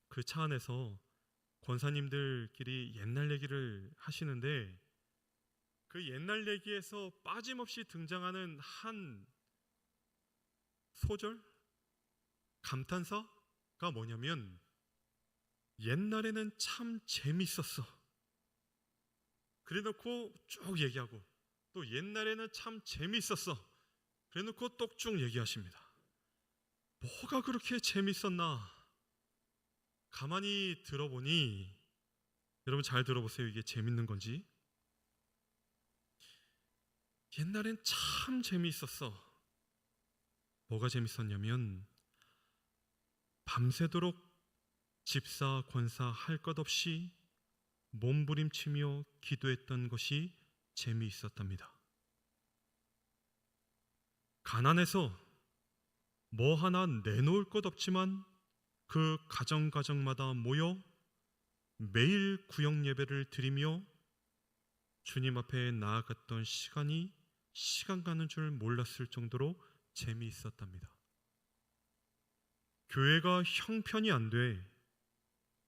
그 차 안에서 권사님들끼리 옛날 얘기를 하시는데 그 옛날 얘기에서 빠짐없이 등장하는 한 소절, 감탄사가 뭐냐면 옛날에는 참 재밌었어. 그래놓고 쭉 얘기하고 또 옛날에는 참 재밌었어. 그래놓고 또 쭉 얘기하십니다. 뭐가 그렇게 재밌었나? 가만히 들어보니 여러분 잘 들어보세요. 이게 재밌는 건지. 옛날엔 참 재미있었어. 뭐가 재밌었냐면 밤새도록 집사, 권사 할 것 없이 몸부림치며 기도했던 것이 재미있었답니다. 가난해서 뭐 하나 내놓을 것 없지만 그 가정마다 모여 매일 구역 예배를 드리며 주님 앞에 나아갔던 시간이 시간 가는 줄 몰랐을 정도로 재미있었답니다. 교회가 형편이 안 돼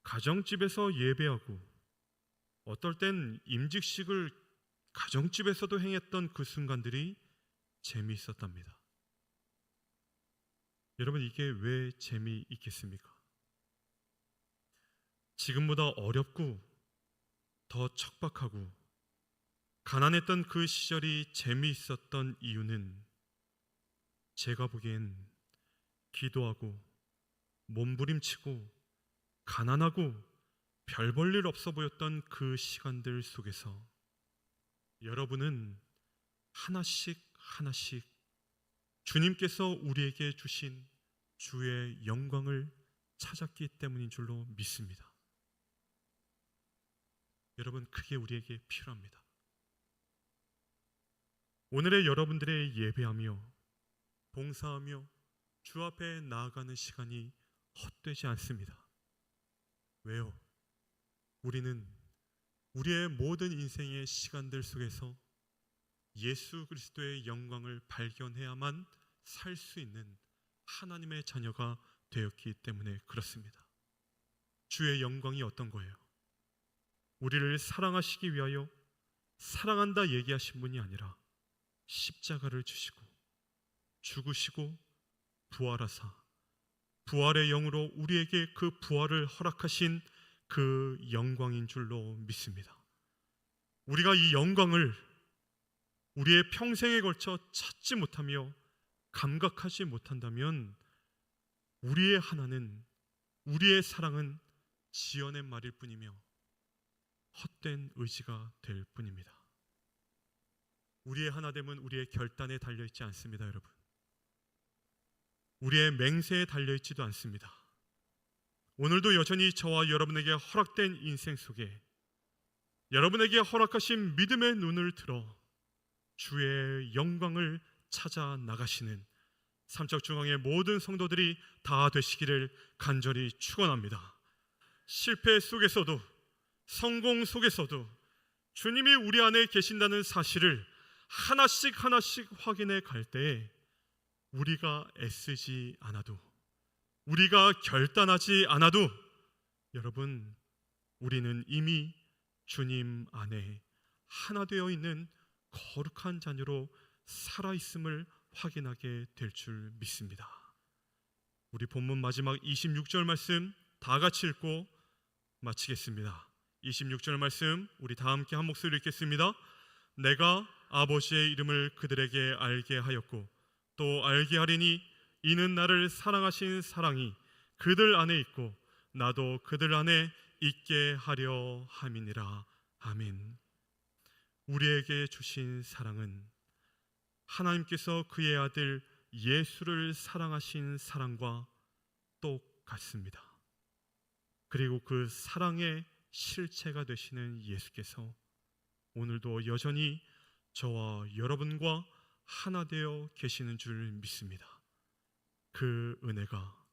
가정집에서 예배하고 어떨 땐 임직식을 가정집에서도 행했던 그 순간들이 재미있었답니다. 여러분, 이게 왜 재미있겠습니까? 지금보다 어렵고 더 척박하고 가난했던 그 시절이 재미있었던 이유는 제가 보기엔 기도하고 몸부림치고 가난하고 별 볼 일 없어 보였던 그 시간들 속에서 여러분은 하나씩 주님께서 우리에게 주신 주의 영광을 찾았기 때문인 줄로 믿습니다. 여러분, 그게 우리에게 필요합니다. 오늘의 여러분들의 예배하며 봉사하며 주 앞에 나아가는 시간이 헛되지 않습니다. 왜요? 우리는 우리의 모든 인생의 시간들 속에서 예수 그리스도의 영광을 발견해야만 살 수 있는 하나님의 자녀가 되었기 때문에 그렇습니다. 주의 영광이 어떤 거예요? 우리를 사랑하시기 위하여 사랑한다 얘기하신 분이 아니라 십자가를 주시고 죽으시고 부활하사 부활의 영으로 우리에게 그 부활을 허락하신 그 영광인 줄로 믿습니다. 우리가 이 영광을 우리의 평생에 걸쳐 찾지 못하며 감각하지 못한다면 우리의 하나는, 우리의 사랑은 지어낸 말일 뿐이며 헛된 의지가 될 뿐입니다. 우리의 하나됨은 우리의 결단에 달려있지 않습니다. 여러분, 우리의 맹세에 달려있지도 않습니다. 오늘도 여전히 저와 여러분에게 허락된 인생 속에 여러분에게 허락하신 믿음의 눈을 들어 주의 영광을 찾아 나가시는 삼척중앙의 모든 성도들이 다 되시기를 간절히 축원합니다. 실패 속에서도 성공 속에서도 주님이 우리 안에 계신다는 사실을 하나씩 확인해 갈 때에 우리가 애쓰지 않아도, 우리가 결단하지 않아도 여러분, 우리는 이미 주님 안에 하나 되어 있는 거룩한 자녀로 살아있음을 확인하게 될 줄 믿습니다. 우리 본문 마지막 26절 말씀 다 같이 읽고 마치겠습니다. 26절 말씀 우리 다 함께 한 목소리로 읽겠습니다. 내가 아버지의 이름을 그들에게 알게 하였고 또 알게 하리니 이는 나를 사랑하신 사랑이 그들 안에 있고 나도 그들 안에 있게 하려 함이니라. 아멘. 우리에게 주신 사랑은 하나님께서 그의 아들 예수를 사랑하신 사랑과 똑같습니다. 그리고 그 사랑의 실체가 되시는 예수께서 오늘도 여전히 저와 여러분과 하나 되어 계시는 줄 믿습니다. 그 은혜가,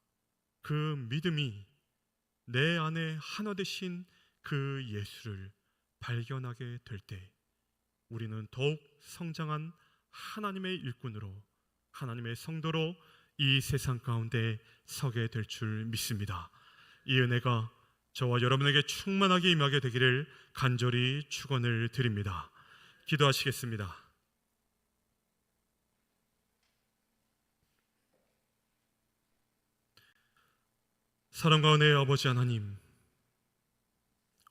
그 믿음이 내 안에 하나 되신 그 예수를 발견하게 될 때 우리는 더욱 성장한 하나님의 일꾼으로, 하나님의 성도로 이 세상 가운데 서게 될 줄 믿습니다. 이 은혜가 저와 여러분에게 충만하게 임하게 되기를 간절히 축원을 드립니다. 기도하시겠습니다. 사랑과 은혜의 아버지 하나님,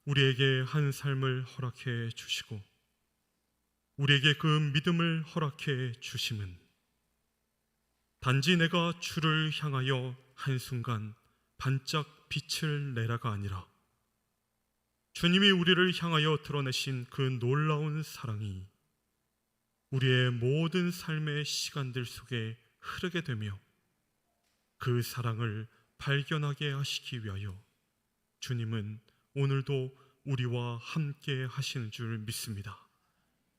우리에게 한 삶을 허락해 주시고 우리에게 그 믿음을 허락해 주심은 단지 내가 주를 향하여 한순간 반짝 빛을 내라가 아니라 주님이 우리를 향하여 드러내신 그 놀라운 사랑이 우리의 모든 삶의 시간들 속에 흐르게 되며 그 사랑을 발견하게 하시기 위하여 주님은 오늘도 우리와 함께 하시는 줄 믿습니다.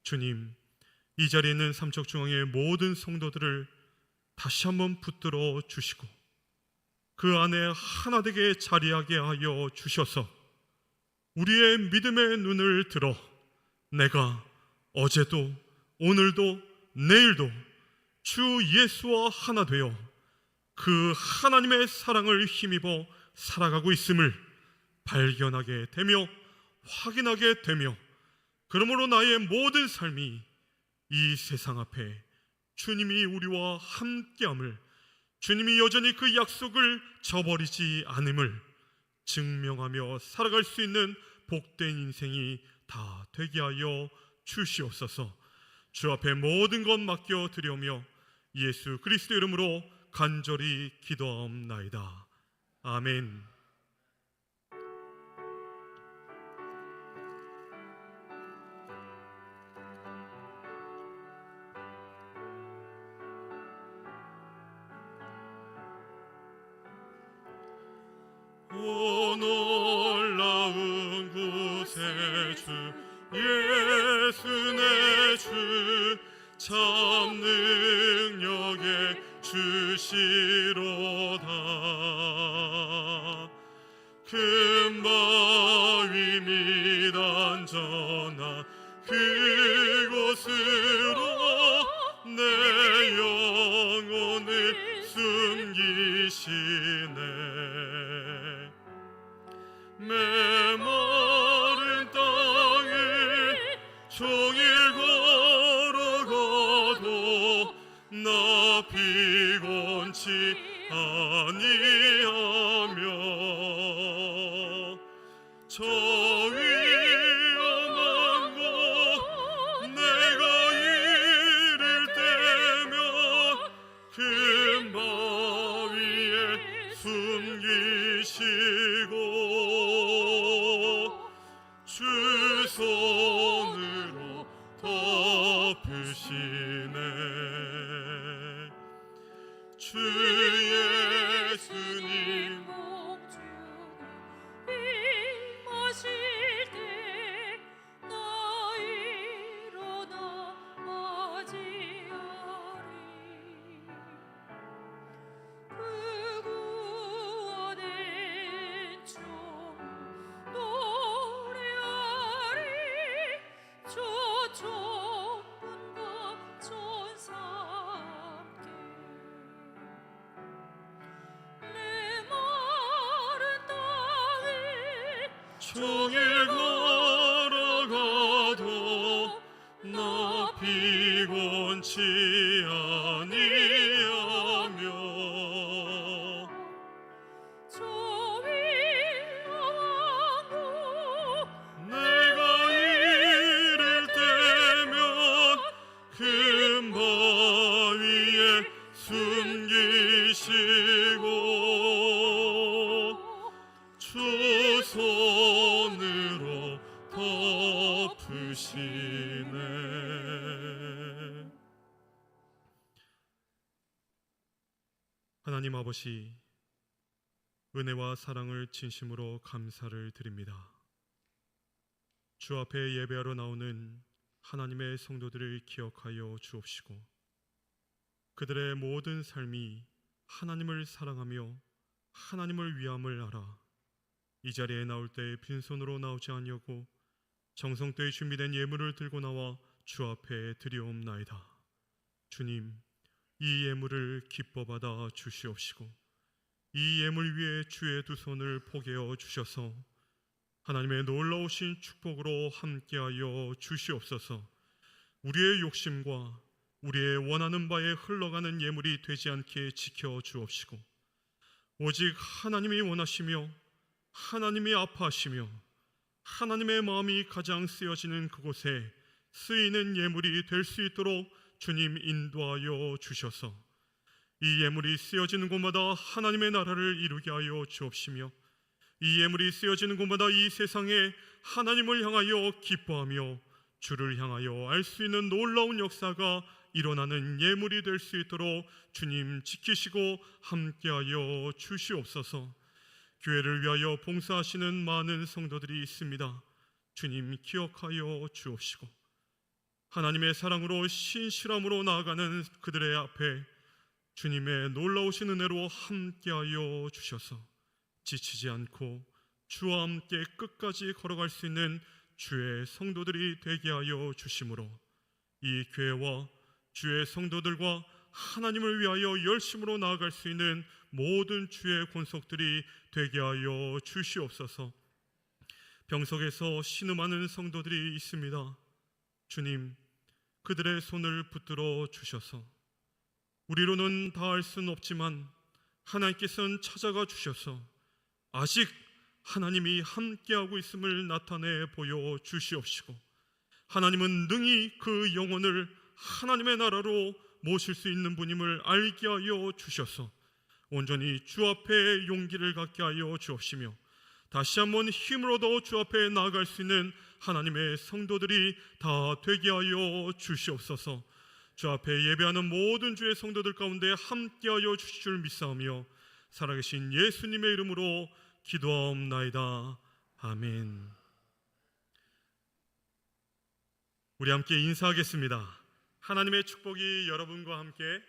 주님, 이 자리에 있는 삼척중앙의 모든 성도들을 다시 한번 붙들어 주시고 그 안에 하나 되게 자리하게 하여 주셔서 우리의 믿음의 눈을 들어 내가 어제도 오늘도 내일도 주 예수와 하나 되어 그 하나님의 사랑을 힘입어 살아가고 있음을 발견하게 되며 확인하게 되며, 그러므로 나의 모든 삶이 이 세상 앞에 주님이 우리와 함께함을, 주님이 여전히 그 약속을 저버리지 않음을 증명하며 살아갈 수 있는 복된 인생이 다 되게 하여 주시옵소서. 주 앞에 모든 것 맡겨 드리오며 예수 그리스도 이름으로 간절히 기도하옵나이다. 아멘. 오 놀라운 구세주 예수 내 주 참 능력의 주시로다. 큰 바위 미단전하 그곳으로 내 영혼을 숨기시네. 메마른 땅을 종일 걸어가도 나 피곤치 아니하며 저 위험한 곳 내가 이를 때면 큰 바위에 숨기시고 주 손으로 덮으시네. 주 예수님 임하실 때 나 일어나 맞이하리. 그 구원의 종 노래하리. 저 천군과 천사 함께 내 마른 땅을 종일 걸어가도 나 피곤치 아니하며 저 위험한 곳 내가 이를 때면 큰 바위에 숨기시고 주 손으로 덮으시네. 하나님 아버지, 은혜와 사랑을 진심으로 감사를 드립니다. 주 앞에 예배하러 나오는 하나님의 성도들을 기억하여 주옵시고 그들의 모든 삶이 하나님을 사랑하며 하나님을 위함을 알아 이 자리에 나올 때 빈손으로 나오지 아니하고 정성되이 준비된 예물을 들고 나와 주 앞에 드리옵나이다. 주님, 이 예물을 기뻐 받아 주시옵시고 이 예물 위에 주의 두 손을 포개어 주셔서 하나님의 놀라우신 축복으로 함께하여 주시옵소서. 우리의 욕심과 우리의 원하는 바에 흘러가는 예물이 되지 않게 지켜 주옵시고 오직 하나님이 원하시며 하나님이 아파하시며 하나님의 마음이 가장 쓰여지는 그곳에 쓰이는 예물이 될 수 있도록 주님 인도하여 주셔서 이 예물이 쓰여지는 곳마다 하나님의 나라를 이루게 하여 주옵시며 이 예물이 쓰여지는 곳마다 이 세상에 하나님을 향하여 기뻐하며 주를 향하여 알 수 있는 놀라운 역사가 일어나는 예물이 될 수 있도록 주님 지키시고 함께하여 주시옵소서. 교회를 위하여 봉사하시는 많은 성도들이 있습니다. 주님 기억하여 주옵시고 하나님의 사랑으로 신실함으로 나아가는 그들의 앞에 주님의 놀라우신 은혜로 함께하여 주셔서 지치지 않고 주와 함께 끝까지 걸어갈 수 있는 주의 성도들이 되게 하여 주심으로 이 교회와 주의 성도들과 하나님을 위하여 열심으로 나아갈 수 있는 모든 주의 권속들이 되게 하여 주시옵소서. 병석에서 신음하는 성도들이 있습니다. 주님, 그들의 손을 붙들어 주셔서 우리로는 다 알 수는 없지만 하나님께서는 찾아가 주셔서 아직 하나님이 함께하고 있음을 나타내 보여 주시옵시고 하나님은 능히 그 영혼을 하나님의 나라로 모실 수 있는 분임을 알게 하여 주셔서 온전히 주 앞에 용기를 갖게 하여 주옵시며 다시 한번 힘을 얻어 주 앞에 나아갈 수 있는 하나님의 성도들이 다 되게 하여 주시옵소서. 주 앞에 예배하는 모든 주의 성도들 가운데 함께하여 주실 줄 믿사오며 살아계신 예수님의 이름으로 기도하옵나이다. 아멘. 우리 함께 인사하겠습니다. 하나님의 축복이 여러분과 함께.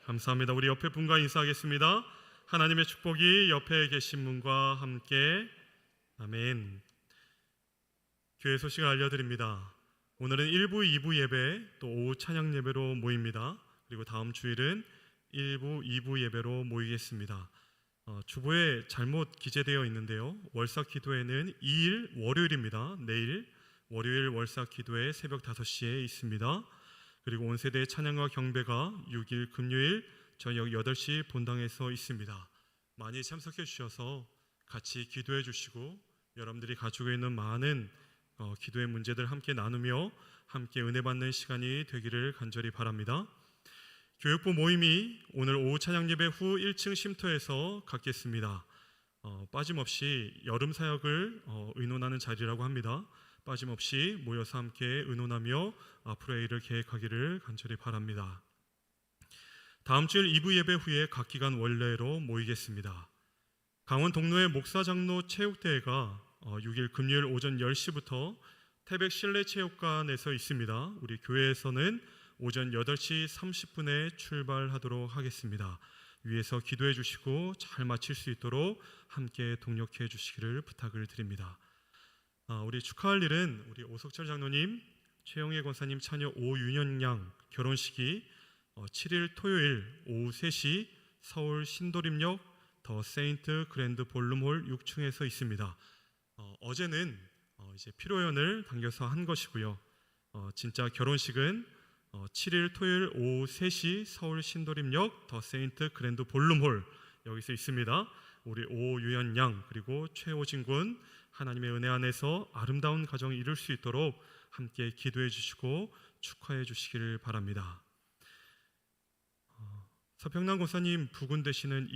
감사합니다. 우리 옆에 분과 인사하겠습니다. 하나님의 축복이 옆에 계신 분과 함께. 아멘. 교회 소식을 알려드립니다. 오늘은 1부, 2부 예배, 또 오후 찬양 예배로 모입니다. 그리고 다음 주일은 1부, 2부 예배로 모이겠습니다. 주보에 잘못 기재되어 있는데요. 월사 기도회는 2일 월요일입니다. 내일 월요일 월사 기도회 새벽 5시에 있습니다. 그리고 온세대 찬양과 경배가 6일 금요일 저녁 8시 본당에서 있습니다. 많이 참석해 주셔서 같이 기도해 주시고 여러분들이 가지고 있는 많은 기도의 문제들 함께 나누며 함께 은혜 받는 시간이 되기를 간절히 바랍니다. 교육부 모임이 오늘 오후 찬양 예배 후 1층 쉼터에서 갖겠습니다. 빠짐없이 여름 사역을 의논하는 자리라고 합니다. 빠짐없이 모여서 함께 의논하며 앞으로의 일을 계획하기를 간절히 바랍니다. 다음 주일 2부 예배 후에 각 기간 원래로 모이겠습니다. 강원 동로의 목사 장로 체육대회가 6일 금요일 오전 10시부터 태백 실내체육관에서 있습니다. 우리 교회에서는 오전 8시 30분에 출발하도록 하겠습니다. 위에서 기도해 주시고 잘 마칠 수 있도록 함께 동력해 주시기를 부탁을 드립니다. 우리 축하할 일은 우리 오석철 장로님, 최영애 권사님 차녀 오윤현 양 결혼식이 7일 토요일 오후 3시 서울 신도림역 더 세인트 그랜드 볼룸홀 6층에서 있습니다. 어제는 이제 피로연을 당겨서 한 것이고요. 진짜 결혼식은 7일 토요일 오후 3시 서울 신도림역 더 세인트 그랜드 볼룸홀 여기서 있습니다. 우리 오유연 양 그리고 최호진 군 하나님의 은혜 안에서 아름다운 가정을 이룰 수 있도록 함께 기도해 주시고 축하해 주시기를 바랍니다. 서평남 권사님 부군 되시는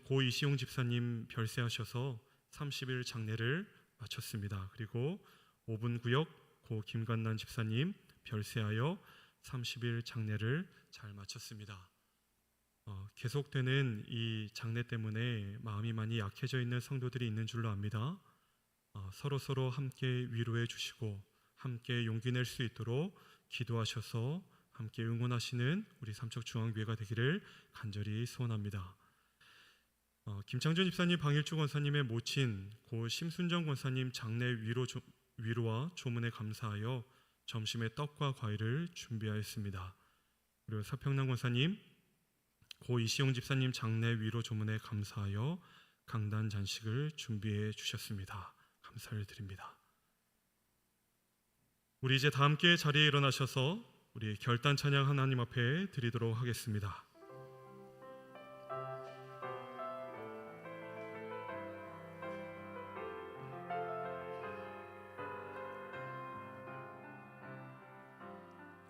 고 이시용 집사님 별세하셔서 30일 장례를 마쳤습니다. 그리고 5분 구역 고 김관난 집사님 별세하여 30일 장례를 잘 마쳤습니다. 계속되는 이 장례 때문에 마음이 많이 약해져 있는 성도들이 있는 줄로 압니다. 서로 함께 위로해 주시고 함께 용기 낼 수 있도록 기도하셔서 함께 응원하시는 우리 삼척중앙교회가 되기를 간절히 소원합니다. 김창준 집사님, 방일주 권사님의 모친 고 심순정 권사님 장례 위로와 조문에 감사하여 점심에 떡과 과일을 준비하였습니다. 그리고 서평남 권사님, 고 이시용 집사님 장례 위로 조문에 감사하여 강단 잔식을 준비해 주셨습니다. 감사를 드립니다. 우리 이제 다 함께 자리에 일어나셔서 우리 결단 찬양 하나님 앞에 드리도록 하겠습니다.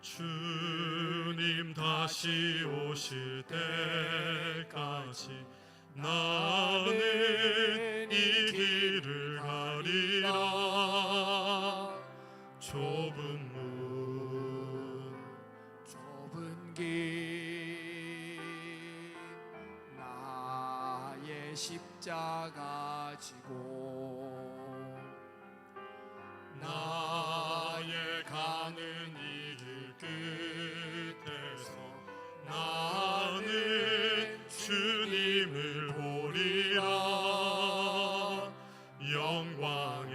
주님 다시 오실 때까지 나는 이 길을 가리라. 좁은 길 나의 십자가 지고 나의 가는 이 길 끝에서 나는 주님을 보리라. 영광의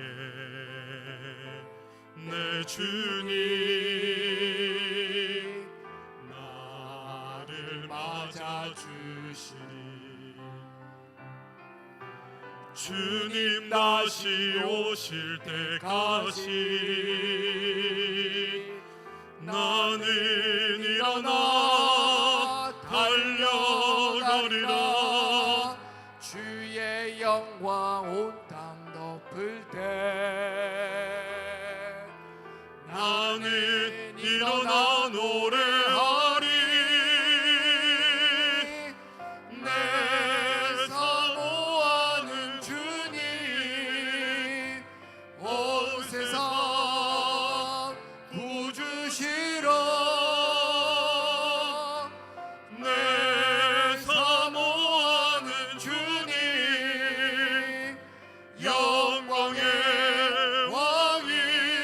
내 주님 나를 맞아 주시리. 주님 다시 오실 때까지 나는 일어나 달려가리라. 주의 영광 온 땅 덮을 때 나는 일어나 노래하리. 내 사모하는 주님 온 세상 구주시러 내 사모하는 주님 영광의 왕이시라.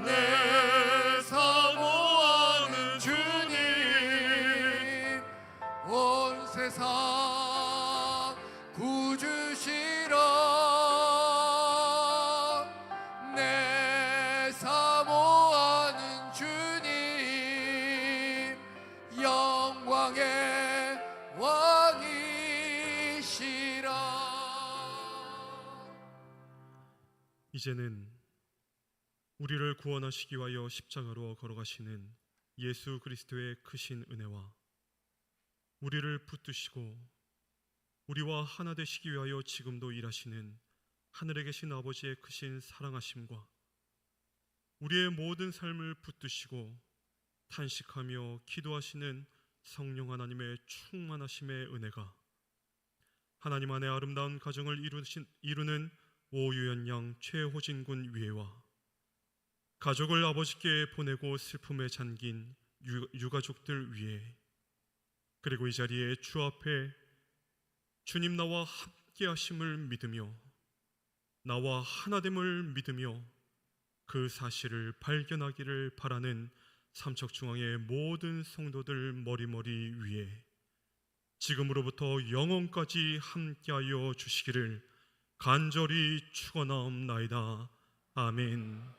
내 사모하는 주님 온 세상 구주시러 내 사모하는 주님 영광의 왕이시라. 이제는 우리를 구원하시기 위하여 십자가로 걸어가시는 예수 그리스도의 크신 은혜와 우리를 붙드시고 우리와 하나 되시기 위하여 지금도 일하시는 하늘에 계신 아버지의 크신 사랑하심과 우리의 모든 삶을 붙드시고 탄식하며 기도하시는 성령 하나님의 충만하심의 은혜가 하나님 안에 아름다운 가정을 이루는 오유연 양 최호진 군 위에와 가족을 아버지께 보내고 슬픔에 잠긴 유가족들 위에, 그리고 이 자리에 주 앞에 주님 나와 함께 하심을 믿으며 나와 하나됨을 믿으며 그 사실을 발견하기를 바라는 삼척중앙의 모든 성도들 머리머리 위에 지금으로부터 영원까지 함께하여 주시기를 간절히 축원하옵나이다. 아멘.